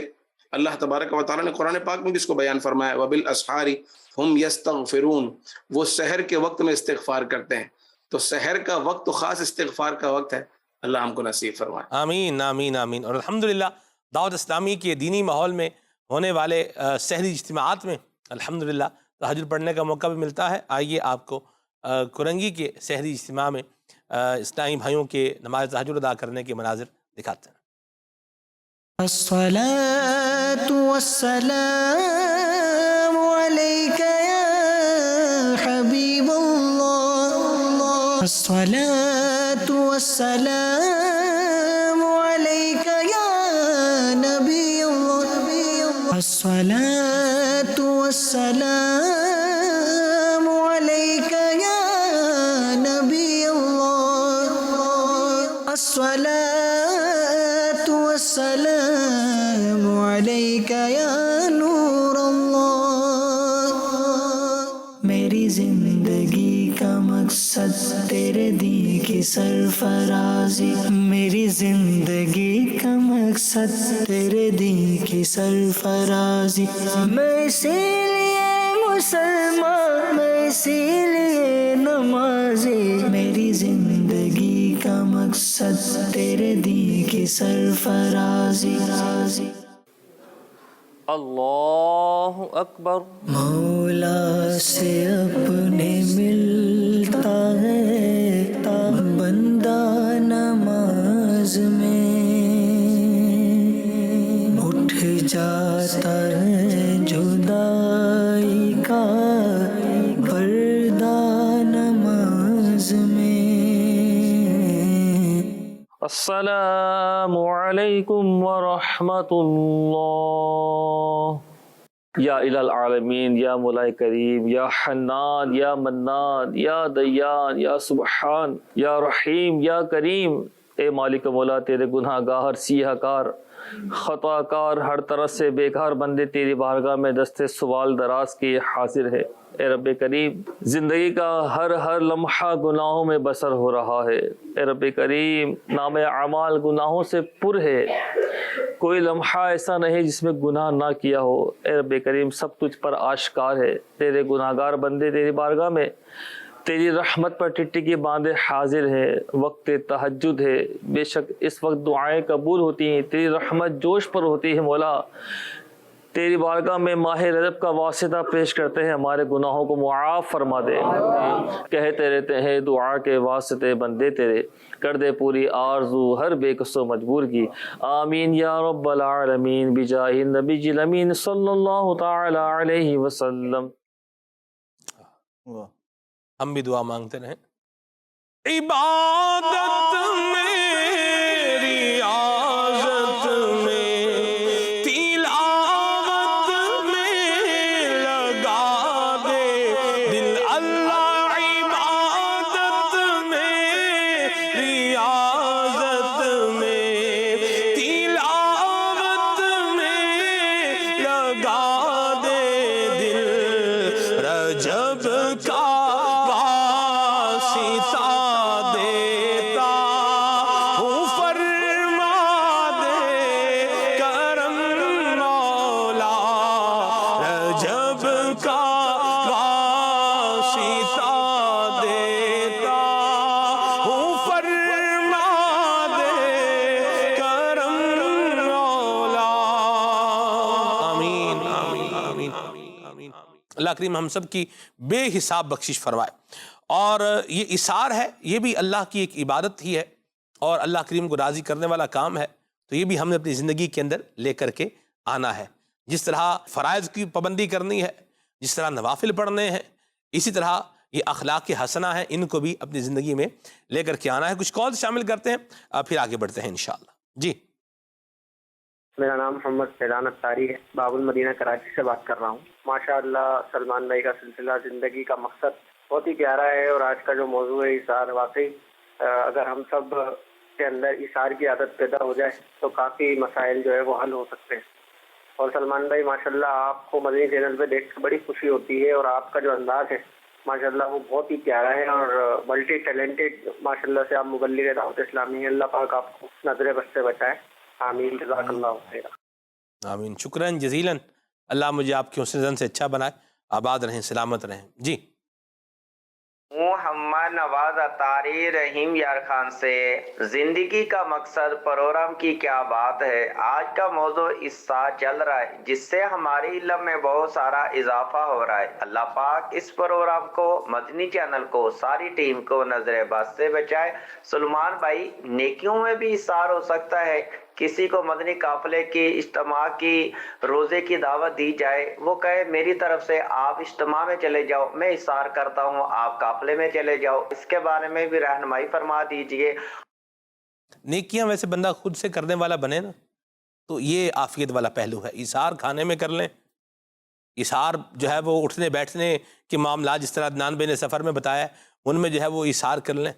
اللہ تبارک و تعالیٰ نے قرآن پاک میں بھی اس کو بیان فرمایا، وَبِالْأَسْحَارِ ہم یستغفرون. وہ سحر کے وقت میں استغفار کرتے ہیں. تو سحر کا وقت تو خاص استغفار کا وقت ہے. اللہ ہم کو نصیب فرمائے. آمین آمین آمین. اور الحمدللہ دعوت اسلامی کے دینی ماحول میں ہونے والے سحری اجتماعات میں الحمدللہ تہجد پڑھنے کا موقع بھی ملتا ہے. آئیے آپ کو کرنگی کے سحری اجتماع میں اسلامی بھائیوں کے نماز تہجد ادا کرنے کے مناظر دکھاتے ہیں. الصلاة والسلام عليك يا حبيب الله. الصلاة والسلام عليك يا نبي الله. الصلاة والسلام عليك يا نبي الله. الصلاة والسلام عليك يا نور اللہ. میری زندگی کا مقصد تیرے دین کی سرفرازی، میری زندگی کا مقصد تیرے دین کی سرفرازی. میں اسی لیے مسلمان، میں اسی لیے نمازی. میری زندگی کا مقصد تیرے دین کی سرفرازی. اللہ اکبر. مولا سے اپنے ملتا ہے بندہ نماز میں، اٹھ جاتا ہے جدائی کا پردہ نماز میں. السلام علیکم ورحمۃ اللہ. یا الہ العالمین، یا مولا کریم، یا حنان، یا منان، یا دیان، یا سبحان، یا رحیم، یا کریم. اے مالک مولا تیرے گناہ گار، سیاہ کار، خطا کار، ہر طرح سے بیکار بندے تیری بارگاہ میں دستے سوال دراز کے حاضر ہے۔ اے رب کریم، زندگی کا ہر لمحہ گناہوں میں بسر ہو رہا ہے۔ اے رب کریم، نام اعمال گناہوں سے پر ہے، کوئی لمحہ ایسا نہیں جس میں گناہ نہ کیا ہو۔ اے رب کریم، سب تجھ پر آشکار ہے۔ تیرے گناہ گار بندے تیری بارگاہ میں تیری رحمت پر ٹٹکی باندھے حاضر ہے۔ وقت تہجد ہے، بے شک اس وقت دعائیں قبول ہوتی ہیں، تیری رحمت جوش پر ہوتی ہے مولا۔ تیری بارگاہ میں ماہ رجب کا واسطہ پیش کرتے ہیں، ہمارے گناہوں کو معاف فرما دے۔ کہتے رہتے ہیں دعا کے واسطے بندے تیرے، کر دے پوری آرزو ہر بے کس و مجبور کی۔ آمین یا رب العالمین، بجاہ النبی الامین صلی اللہ تعالی علیہ وسلم۔ ہم بھی دعا مانگتے رہیں۔ عبادت میں، ریاضت میں، تلاوت میں لگا دے دل اللہ، عبادت میں، ریاضت میں، تلاوت میں لگا دے دل، رجب کا اللہ کریم ہم سب کی بے حساب بخشش فرمائے۔ اور یہ اثار ہے، یہ بھی اللہ کی ایک عبادت ہی ہے اور اللہ کریم کو راضی کرنے والا کام ہے، تو یہ بھی ہم نے اپنی زندگی کے اندر لے کر کے آنا ہے۔ جس طرح فرائض کی پابندی کرنی ہے، جس طرح نوافل پڑھنے ہیں، اسی طرح یہ اخلاق حسنہ ہیں، ان کو بھی اپنی زندگی میں لے کر کے آنا ہے۔ کچھ کال شامل کرتے ہیں، پھر آگے بڑھتے ہیں انشاءاللہ۔ جی، میرا نام محمد فیضان اختاری ہے، باب المدینہ کراچی سے بات کر رہا ہوں۔ ماشاءاللہ سلمان بھائی کا سلسلہ زندگی کا مقصد بہت ہی پیارا ہے، اور آج کا جو موضوع ہے اثار، واقعی اگر ہم سب کے اندر اثار کی عادت پیدا ہو جائے تو کافی مسائل جو ہے وہ حل ہو سکتے ہیں۔ اور سلمان بھائی ماشاءاللہ آپ کو مدنی چینل پہ دیکھ کر بڑی خوشی ہوتی ہے، اور آپ کا جو انداز ہے ماشاءاللہ وہ بہت ہی پیارا ہے، اور ملٹی ٹیلنٹڈ ماشاءاللہ سے آپ مبلغ دعوت اسلامی ہیں۔ اللہ پاک آپ کو نظر بد سے بچائے، آمین، جزاک اللہ خیر۔ آمین، شکراً جزیلاً۔ اللہ مجھے آپ کے حسن زن سے اچھا بنائے، آباد رہیں، سلامت رہیں۔ جی، محمد نواز اطاری رحیم یار خان سے، زندگی کا مقصد پروگرام کی کیا بات ہے۔ آج کا موضوع اس ساتھ چل رہا ہے جس سے ہمارے علم میں بہت سارا اضافہ ہو رہا ہے۔ اللہ پاک اس پروگرام کو، مدنی چینل کو، ساری ٹیم کو نظر بد سے بچائے۔ سلمان بھائی، نیکیوں میں بھی اثار ہو سکتا ہے۔ کسی کو مدنی قافلے کی، اجتماع کی، روزے کی دعوت دی جائے، وہ کہے میری طرف سے آپ اجتماع میں چلے جاؤ، میں اثار کرتا ہوں، آپ قافلے میں چلے جاؤ، اس کے بارے میں بھی رہنمائی فرما دیجئے۔ نیکیاں ویسے بندہ خود سے کرنے والا بنے نا تو یہ عافیت والا پہلو ہے۔ اثار کھانے میں کر لیں، اثار جو ہے وہ اٹھنے بیٹھنے کے معاملات جس طرح عدنان بھائی نے سفر میں بتایا ہے، ان میں جو ہے وہ اثار کر لیں،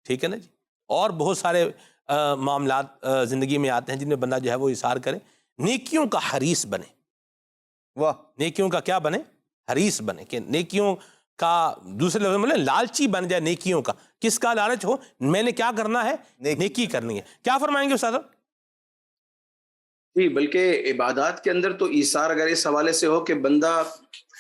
ٹھیک ہے نا جی۔ اور بہت سارے معاملات زندگی میں آتے ہیں جن میں بندہ جو ہے وہ اثار کرے، نیکیوں کا حریص بنے۔ واہ، نیکیوں کا کیا بنے؟ حریص بنے، کہ نیکیوں کا، دوسرے لفظ میں لالچی بن جائے نیکیوں کا۔ کس کا لالچ ہو؟ میں نے کیا کرنا ہے؟ نیکی کرنی ہے۔ کیا فرمائیں گے استاد؟ جی، بلکہ عبادات کے اندر تو ایثار اگر اس حوالے سے ہو کہ بندہ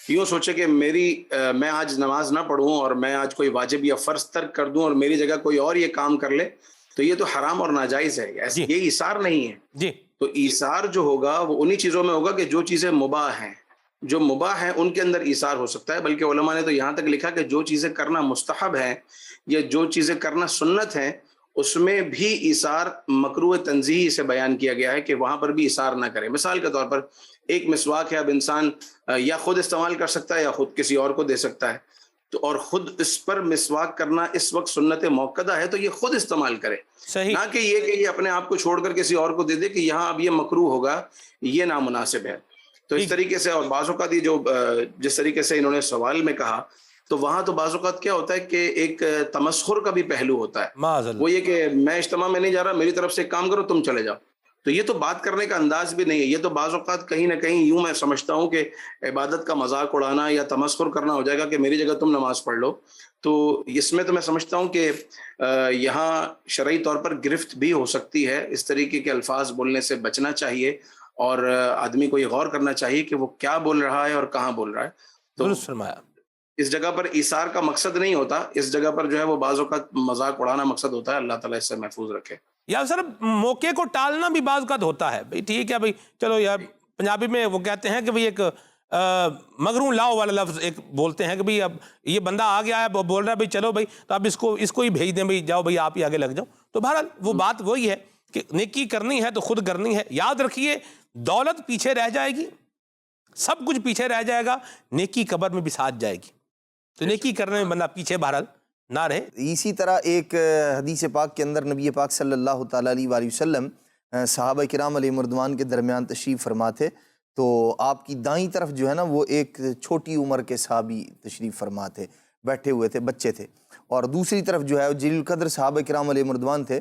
یوں سوچے کہ میں آج نماز نہ پڑھوں اور میں آج کوئی واجب یا فرض ترک کر دوں اور میری جگہ کوئی اور یہ کام کر لے، تو یہ تو حرام اور ناجائز ہے، یہ ایثار نہیں ہے۔ جی، تو ایثار جو ہوگا وہ انہی چیزوں میں ہوگا کہ جو چیزیں مباح ہیں، جو مباح ہیں ان کے اندر ایثار ہو سکتا ہے۔ بلکہ علماء نے تو یہاں تک لکھا کہ جو چیزیں کرنا مستحب ہیں یا جو چیزیں کرنا سنت ہیں، اس میں بھی ایثار مکروہ تنزیہی سے بیان کیا گیا ہے کہ وہاں پر بھی ایثار نہ کریں۔ مثال کے طور پر ایک مسواک ہے، اب انسان یا خود استعمال کر سکتا ہے یا خود کسی اور کو دے سکتا ہے، تو اور خود اس پر مسواک کرنا اس وقت سنت موقدہ ہے تو یہ خود استعمال کرے، صحیح، نہ کہ یہ اپنے آپ کو چھوڑ کر کسی اور کو دے دے کہ یہاں اب یہ مکروہ ہوگا، یہ نامناسب ہے۔ تو اس طریقے سے، اور بعض اوقات جو جس طریقے سے انہوں نے سوال میں کہا تو وہاں تو بعض اوقات کیا ہوتا ہے کہ ایک تمسخر کا بھی پہلو ہوتا ہے. معاذ اللہ. وہ یہ کہ میں اجتماع میں نہیں جا رہا, میری طرف سے ایک کام کرو, تم چلے جاؤ. تو یہ تو بات کرنے کا انداز بھی نہیں ہے. یہ تو بعض اوقات کہیں نہ کہیں یوں میں سمجھتا ہوں کہ عبادت کا مذاق اڑانا یا تمسخر کرنا ہو جائے گا کہ میری جگہ تم نماز پڑھ لو. تو اس میں تو میں سمجھتا ہوں کہ یہاں شرعی طور پر گرفت بھی ہو سکتی ہے. اس طریقے کے الفاظ بولنے سے بچنا چاہیے اور آدمی کو یہ غور کرنا چاہیے کہ وہ کیا بول رہا ہے اور کہاں بول رہا ہے. تو درست فرمایا. اس جگہ پر ایثار کا مقصد نہیں ہوتا, اس جگہ پر جو ہے وہ بعض اوقات مذاق اڑانا مقصد ہوتا ہے. اللہ تعالیٰ اس سے محفوظ رکھے. یا سر موقع کو ٹالنا بھی بعض اوقات ہوتا ہے. بھئی ٹھیک ہے بھئی چلو یار, پنجابی میں وہ کہتے ہیں کہ بھئی ایک مگروں لاؤ والا لفظ ایک بولتے ہیں کہ بھئی اب یہ بندہ آ گیا ہے بول رہا ہے بھئی چلو بھئی تو اب اس کو ہی بھیج دیں, بھئی جاؤ بھئی آپ ہی آگے لگ جاؤ. تو بہرحال وہ بات وہی ہے کہ نیکی کرنی ہے تو خود کرنی ہے. یاد رکھیے دولت پیچھے رہ جائے گی, سب کچھ پیچھے رہ جائے گا, نیکی قبر میں بھی ساتھ جائے گی. تو نیکی کرنے میں بندہ پیچھے بہرحال نہ رہے. اسی طرح ایک حدیث پاک کے اندر نبی پاک صلی اللہ تعالیٰ علیہ وآلہ وسلم صحابہ کرام علیہ مردوان کے درمیان تشریف فرما تھے. تو آپ کی دائیں طرف جو ہے نا وہ ایک چھوٹی عمر کے صحابی تشریف فرما تھے, بیٹھے ہوئے تھے, بچے تھے. اور دوسری طرف جو ہے جلیل القدر صحابہ کرام علیہ مردوان تھے.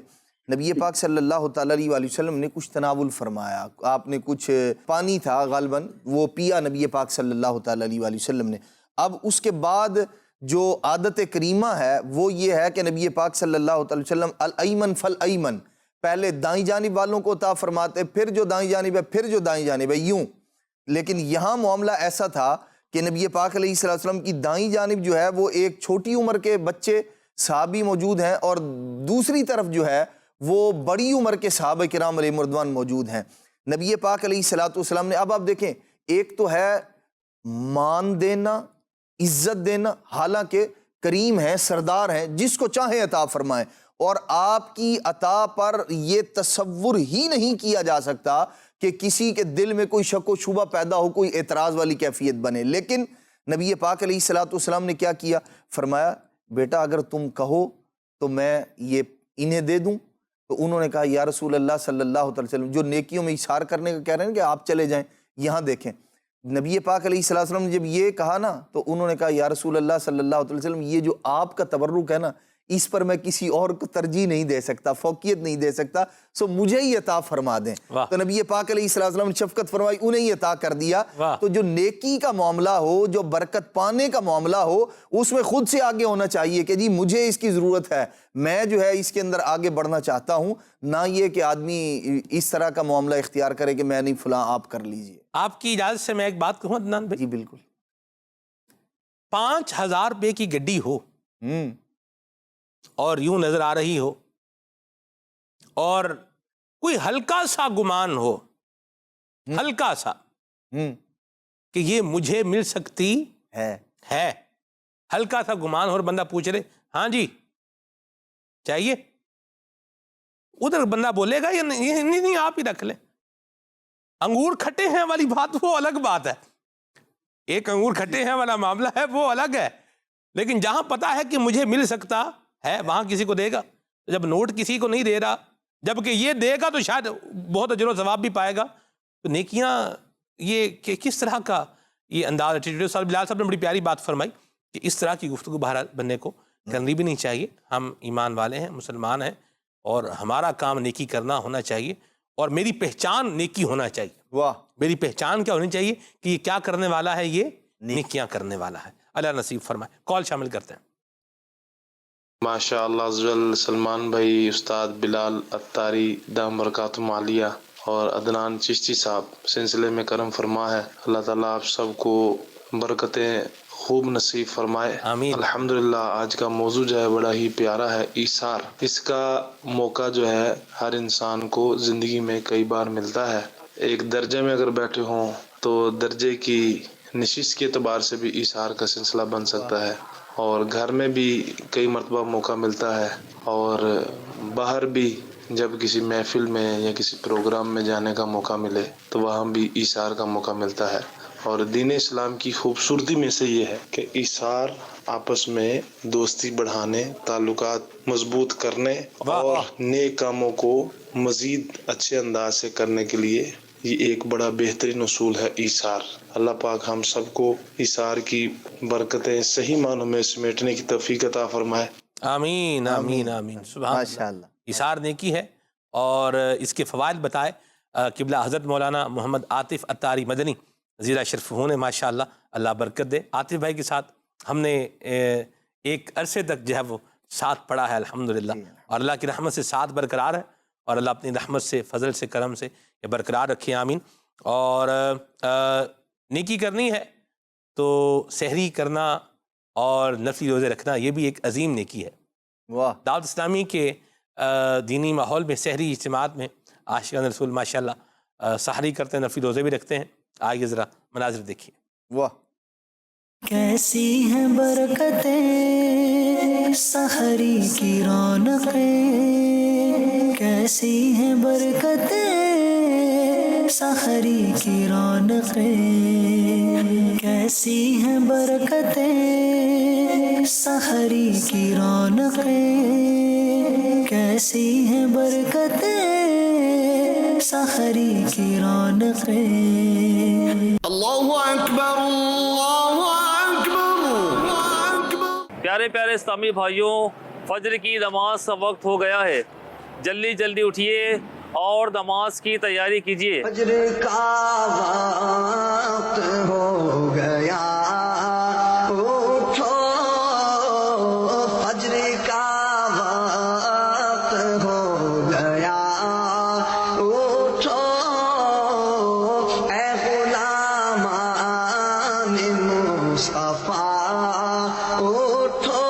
نبی پاک صلی اللہ تعالیٰ علیہ وآلہ وسلم نے کچھ تناول فرمایا, آپ نے کچھ پانی تھا غالباً وہ پیا نبی پاک صلی اللہ تعالیٰ علیہ وآلہ وسلم نے. اب اس کے بعد جو عادت کریمہ ہے وہ یہ ہے کہ نبی پاک صلی اللہ تعالی وسلم الایمن فالایمن, پہلے دائیں جانب والوں کو عطا فرماتے, پھر جو دائیں جانب ہے, پھر جو دائیں جانب ہے, یوں. لیکن یہاں معاملہ ایسا تھا کہ نبی پاک علیہ السلام کی دائیں جانب جو ہے وہ ایک چھوٹی عمر کے بچے صحابی موجود ہیں اور دوسری طرف جو ہے وہ بڑی عمر کے صحابہ کرام علیہ مردوان موجود ہیں. نبی پاک علیہ السلام نے, اب آپ دیکھیں, ایک تو ہے مان دینا, عزت دینا, حالانکہ کریم ہیں, سردار ہیں, جس کو چاہیں عطا فرمائیں, اور آپ کی عطا پر یہ تصور ہی نہیں کیا جا سکتا کہ کسی کے دل میں کوئی شک و شبہ پیدا ہو, کوئی اعتراض والی کیفیت بنے. لیکن نبی پاک علیہ السلام نے کیا کیا, فرمایا بیٹا اگر تم کہو تو میں یہ انہیں دے دوں. تو انہوں نے کہا یا رسول اللہ صلی اللہ علیہ وسلم, جو نیکیوں میں اشار کرنے کا کہہ رہے ہیں کہ آپ چلے جائیں. یہاں دیکھیں نبی پاک علیہ السلام نے جب یہ کہا نا تو انہوں نے کہا یا رسول اللہ صلی اللہ علیہ وسلم, یہ جو آپ کا تبرک ہے نا اس پر میں کسی اور کو ترجیح نہیں دے سکتا, فوقیت نہیں دے سکتا, سو مجھے ہی عطا فرما دیں. تو نبی پاک علیہ السلام نے شفقت فرمائی, انہیں ہی عطا کر دیا. تو جو نیکی کا معاملہ ہو, جو برکت پانے کا معاملہ ہو, اس میں خود سے آگے ہونا چاہیے کہ جی مجھے اس کی ضرورت ہے, میں جو ہے اس کے اندر آگے بڑھنا چاہتا ہوں, نہ یہ کہ آدمی اس طرح کا معاملہ اختیار کرے کہ میں نہیں فلاں آپ کر لیجئے. آپ کی اجازت سے میں ایک بات کہوں عدنان بھائی. جی بالکل. 5,000 روپے کی گڈی ہو اور یوں نظر آ رہی ہو اور کوئی ہلکا سا گمان ہو, ہلکا سا کہ یہ مجھے مل سکتی ہے, ہلکا سا گمان ہو اور بندہ پوچھ رہے ہاں جی چاہیے, ادھر بندہ بولے گا یا نہیں آپ ہی رکھ لیں. انگور کھٹے ہیں والی بات وہ الگ بات ہے, ایک انگور کھٹے ہیں والا معاملہ ہے وہ الگ ہے, لیکن جہاں پتا ہے کہ مجھے مل سکتا ہے وہاں کسی کو دے گا. جب نوٹ کسی کو نہیں دے رہا, جبکہ یہ دے گا تو شاید بہت اجر و ثواب بھی پائے گا. تو نیکیاں یہ کہ کس طرح کا یہ انداز ہے. بلال صاحب نے بڑی پیاری بات فرمائی کہ اس طرح کی گفتگو بہرحال بننے کو کرنی بھی نہیں چاہیے. ہم ایمان والے ہیں, مسلمان ہیں, اور ہمارا کام نیکی کرنا ہونا چاہیے, اور میری پہچان نیکی ہونا چاہیے. واہ, میری پہچان کیا ہونی چاہیے کہ یہ کیا کرنے والا ہے, یہ نیکیاں کرنے والا ہے. اللہ نصیب فرمائے. کال شامل کرتے ہیں. ماشاء اللہ عزوجل. سلمان بھائی, استاد بلال اتاری دام برکاتہم عالیہ اور عدنان چشتی صاحب سلسلے میں کرم فرما ہے. اللہ تعالیٰ آپ سب کو برکتیں خوب نصیب فرمائے. آمین. الحمدللہ آج کا موضوع جو ہے بڑا ہی پیارا ہے, ایثار. اس کا موقع جو ہے ہر انسان کو زندگی میں کئی بار ملتا ہے. ایک درجے میں اگر بیٹھے ہوں تو درجے کی نشست کے اعتبار سے بھی ایثار کا سلسلہ بن سکتا ہے, اور گھر میں بھی کئی مرتبہ موقع ملتا ہے, اور باہر بھی جب کسی محفل میں یا کسی پروگرام میں جانے کا موقع ملے تو وہاں بھی ایثار کا موقع ملتا ہے. اور دین اسلام کی خوبصورتی میں سے یہ ہے کہ ایثار آپس میں دوستی بڑھانے, تعلقات مضبوط کرنے اور نیک کاموں کو مزید اچھے انداز سے کرنے کے لیے یہ ایک بڑا بہترین اصول ہے ایثار۔ اللہ پاک ہم سب کو ایثار کی برکتیں صحیح معنوں میں سمیٹنے کی توفیق عطا فرمائے۔ آمین آمین آمین۔ سبحان ماشاءاللہ۔ ایثار نیکی ہے اور اس کے فوائد بتائے قبلہ حضرت مولانا محمد عاطف اتاری مدنی زیرہ شرف ہونے، ماشاءاللہ اللہ برکت دے۔ عاطف بھائی کے ساتھ ہم نے ایک عرصے تک جو ہے وہ ساتھ پڑھا ہے الحمدللہ، اور اللہ کی رحمت سے ساتھ برقرار ہے، اور اللہ اپنی رحمت سے، فضل سے، کرم سے یہ برقرار رکھے، آمین۔ اور نیکی کرنی ہے تو سحری کرنا اور نفلی روزے رکھنا یہ بھی ایک عظیم نیکی ہے۔ واہ۔ دعوت اسلامی کے دینی ماحول میں سحری اجتماعات میں عاشقان رسول ماشاءاللہ سحری کرتے ہیں، نفلی روزے بھی رکھتے ہیں۔ آئیے ذرا مناظر دیکھیے۔ واہ۔ کیسی ہیں برکتیں سحری کی رونقیں، کیسی ہیں برکتیں سحری کی رونقیں، کیسی ہیں برکتیں سحری کی رونقیں، کیسی ہیں برکتیں سحری کی رونقیں۔ اللہ اکبر اللہ اکبر۔ پیارے پیارے اسلامی بھائیوں، فجر کی نماز کا وقت ہو گیا ہے، جلدی جلدی اٹھیے اور نماز کی تیاری کیجیے۔ فجر کا وقت ہو گیا، اٹھو، فجر کا وقت ہو گیا، اٹھو، اے غلامان مصطفیٰ، اٹھو۔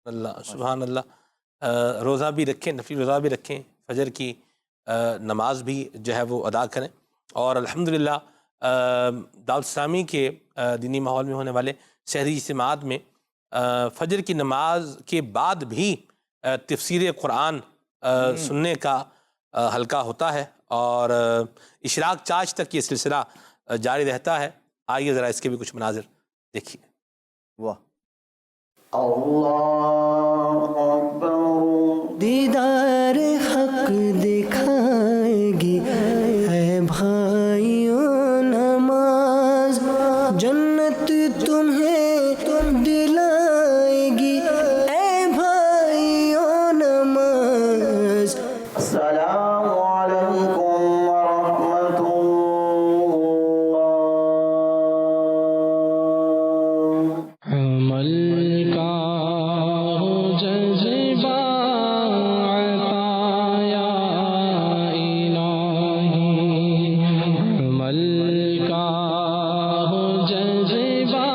اللہ سبحان اللہ۔ روزہ بھی رکھیں، نفلی روزہ بھی رکھیں، فجر کی نماز بھی جو ہے وہ ادا کریں، اور الحمدللہ دعوت اسلامی کے دینی ماحول میں ہونے والے سحری اجتماعات میں فجر کی نماز کے بعد بھی تفسیر قرآن سننے کا حلقہ ہوتا ہے، اور اشراق چاش تک یہ سلسلہ جاری رہتا ہے۔ آئیے ذرا اس کے بھی کچھ مناظر دیکھیے۔ واہ۔ اللہ اکبر۔ دیدار حق دکھائے گی اے بھائیوں نماز، جنت تمہیں دلائے گی اے بھائیوں نماز۔ السلام علیکم ورحمۃ اللہ۔ عمل کا ہو جذبہ عطا یا الہی، عمل کا ہو جذبہ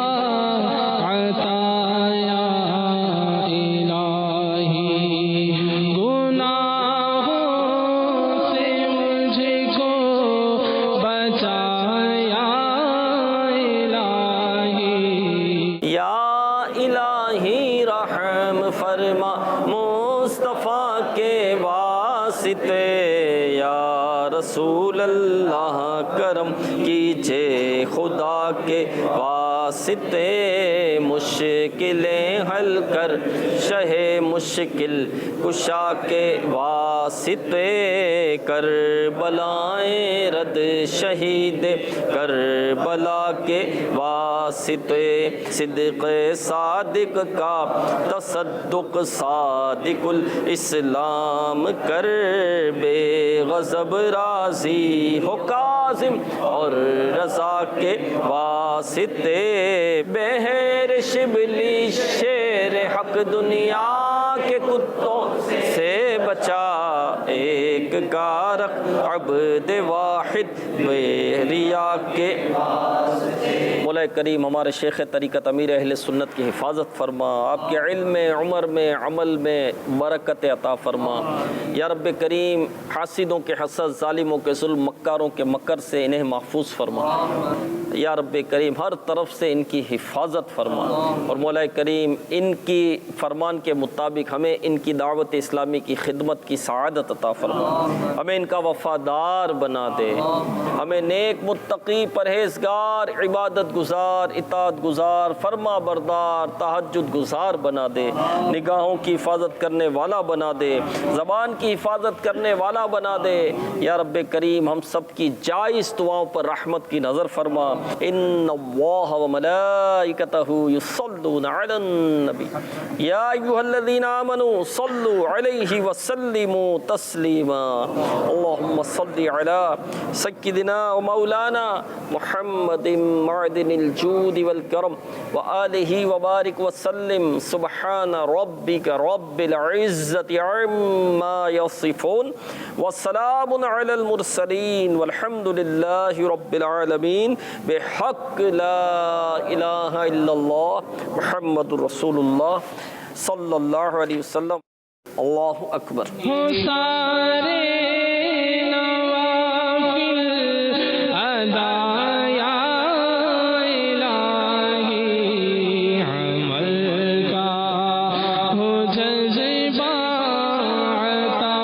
عطا یا الہی، گناہوں سے مجھ کو بچا یا الہی۔ یا الہی رحم فرما مصطفیٰ کے واسطے، یا رسول اللہ کرم کیجئے خدا کے واسطے، مشکلیں حل کر شہ مشکل کشا کے واسطے، کربلائیں رد شہید کربلا کے واسطے، صدق صادق کا تصدق صادق الاسلام کر، بے غضب راضی ہو کاظم اور رضا کے واسطے، بہر شبلی شیر حق دنیا کے کتوں سے بچا، ایک کارق عبد واحد بے ریا کے واسطے۔ مولا کریم ہمارے شیخ طریقت امیر اہل سنت کی حفاظت فرما، آپ کے علم میں، عمر میں، عمل میں برکت عطا فرما۔ یا رب کریم حاسدوں کے حسد، ظالموں کے ظلم، مکاروں کے مکر سے انہیں محفوظ فرما۔ یا رب کریم ہر طرف سے ان کی حفاظت فرما، اور مولا کریم ان کی فرمان کے مطابق ہمیں ان کی دعوت اسلامی کی خدمت کی سعادت عطا فرما، ہمیں ان کا وفادار بنا دے، ہمیں نیک متقی پرہیزگار عبادت گزار، اطاعت گزار، فرما بردار، تہجد گزار بنا دے، نگاہوں کی حفاظت کرنے والا بنا دے، زبان کی حفاظت کرنے والا بنا دے۔ یا رب کریم ہم سب کی جائز دعاؤں پر رحمت کی نظر فرما۔ ان اللہ وملائکتہ یصلون علی النبی یا ایھا الذین آمنوا صلوا علیہ وسلموا تسلیما۔ اللہم صل علی سیدنا و مولانا محمد معدن الجود والکرم وآلہ وبارک وسلم۔ سبحان ربک رب العزت عما یصفون وسلام علی المرسلین والحمد للہ رب العالمین بحق لا الہ الا اللہ محمد رسول اللہ صلی اللہ علیہ وسلم۔ اللہ اکبر۔ سارے نوافل ادا یا الہی، عمل کا ہو جذبہ عطا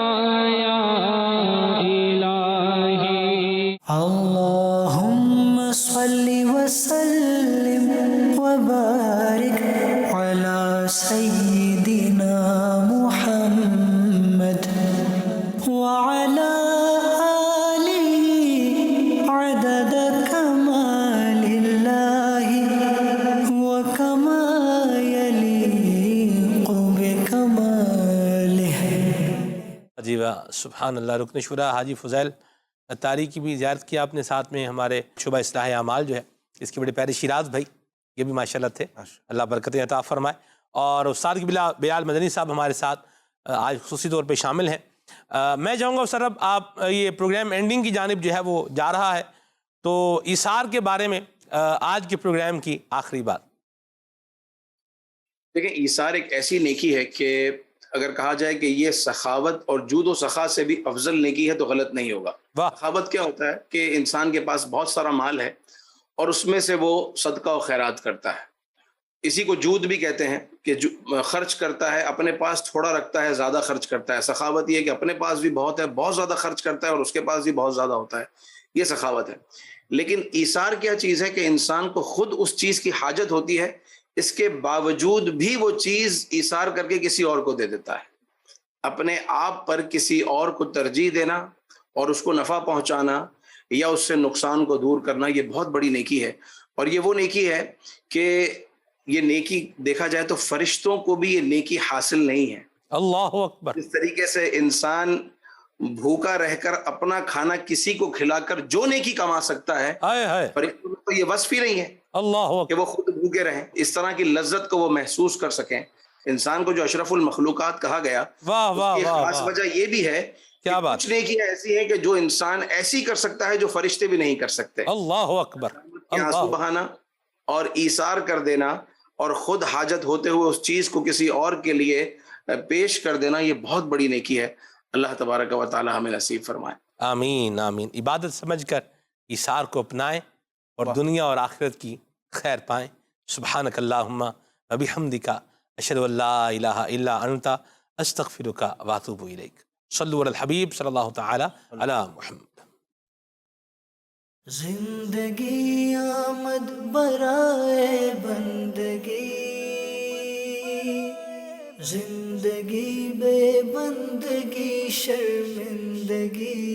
یا الہی۔ اللہم صلی وسلم وبارک علی سیدنا محمد وعلى آله عدد كمال الله وكما يليق بكماله۔ جی واہ، سبحان اللہ۔ رکن شورا حاجی فضیل اتاری کی بھی زیارت کی آپ نے، ساتھ میں ہمارے شعبہ اصلاح اعمال جو ہے اس کے بڑے پیارے شیراز بھائی، یہ بھی ماشاءاللہ تھے، اللہ برکتیں عطا فرمائے۔ اور استاد قبلہ بیال مدنی صاحب ہمارے ساتھ آج خصوصی طور پہ شامل ہیں۔ میں چاہوں گا سر اب آپ یہ پروگرام اینڈنگ کی جانب جو ہے وہ جا رہا ہے، تو ایثار کے بارے میں آج کے پروگرام کی آخری بات۔ دیکھیں، ایثار ایک ایسی نیکی ہے کہ اگر کہا جائے کہ یہ سخاوت اور جود و سخا سے بھی افضل نیکی ہے تو غلط نہیں ہوگا۔ سخاوت کیا ہوتا ہے کہ انسان کے پاس بہت سارا مال ہے اور اس میں سے وہ صدقہ و خیرات کرتا ہے، اسی کو جود بھی کہتے ہیں کہ خرچ کرتا ہے، اپنے پاس تھوڑا رکھتا ہے، زیادہ خرچ کرتا ہے۔ سخاوت یہ ہے کہ اپنے پاس بھی بہت ہے، بہت زیادہ خرچ کرتا ہے، اور اس کے پاس بھی بہت زیادہ ہوتا ہے، یہ سخاوت ہے۔ لیکن ایثار کیا چیز ہے کہ انسان کو خود اس چیز کی حاجت ہوتی ہے، اس کے باوجود بھی وہ چیز ایثار کر کے کسی اور کو دے دیتا ہے۔ اپنے آپ پر کسی اور کو ترجیح دینا اور اس کو نفع پہنچانا یا اس سے نقصان کو دور کرنا، یہ بہت بڑی نیکی ہے۔ اور یہ وہ نیکی ہے کہ یہ نیکی دیکھا جائے تو فرشتوں کو بھی یہ نیکی حاصل نہیں ہے۔ اللہ اکبر۔ اس طریقے سے انسان بھوکا رہ کر اپنا کھانا کسی کو کھلا کر جو نیکی کما سکتا ہے، فرشتوں میں تو یہ وصف ہی نہیں ہے اللہ کہ وہ خود بھوکے رہیں، اس طرح کی لذت کو وہ محسوس کر سکیں۔ انسان کو جو اشرف المخلوقات کہا گیا، اس کی خاص وجہ یہ بھی ہے کہ کچھ نیکیاں ایسی ہیں کہ جو انسان ایسی کر سکتا ہے جو فرشتے بھی نہیں کر سکتے۔ اللہ اکبر۔ آنسو بہانا اور ایثار کر دینا اور خود حاجت ہوتے ہوئے اس چیز کو کسی اور کے لیے پیش کر دینا، یہ بہت بڑی نیکی ہے۔ اللہ تبارک و تعالی ہمیں نصیب فرمائے۔ آمین آمین۔ عبادت سمجھ کر ایثار کو اپنائیں اور دنیا اور آخرت کی خیر پائیں۔ سبحانک اللہم و بحمدک، اشہد ان لا الہ الا انت، استغفرک و اتوب الیک۔ صلو علی الحبیب صلی اللہ تعالی علی محمد۔ زندگی آمد برائے بندگی، زندگی بے بندگی شرمندگی،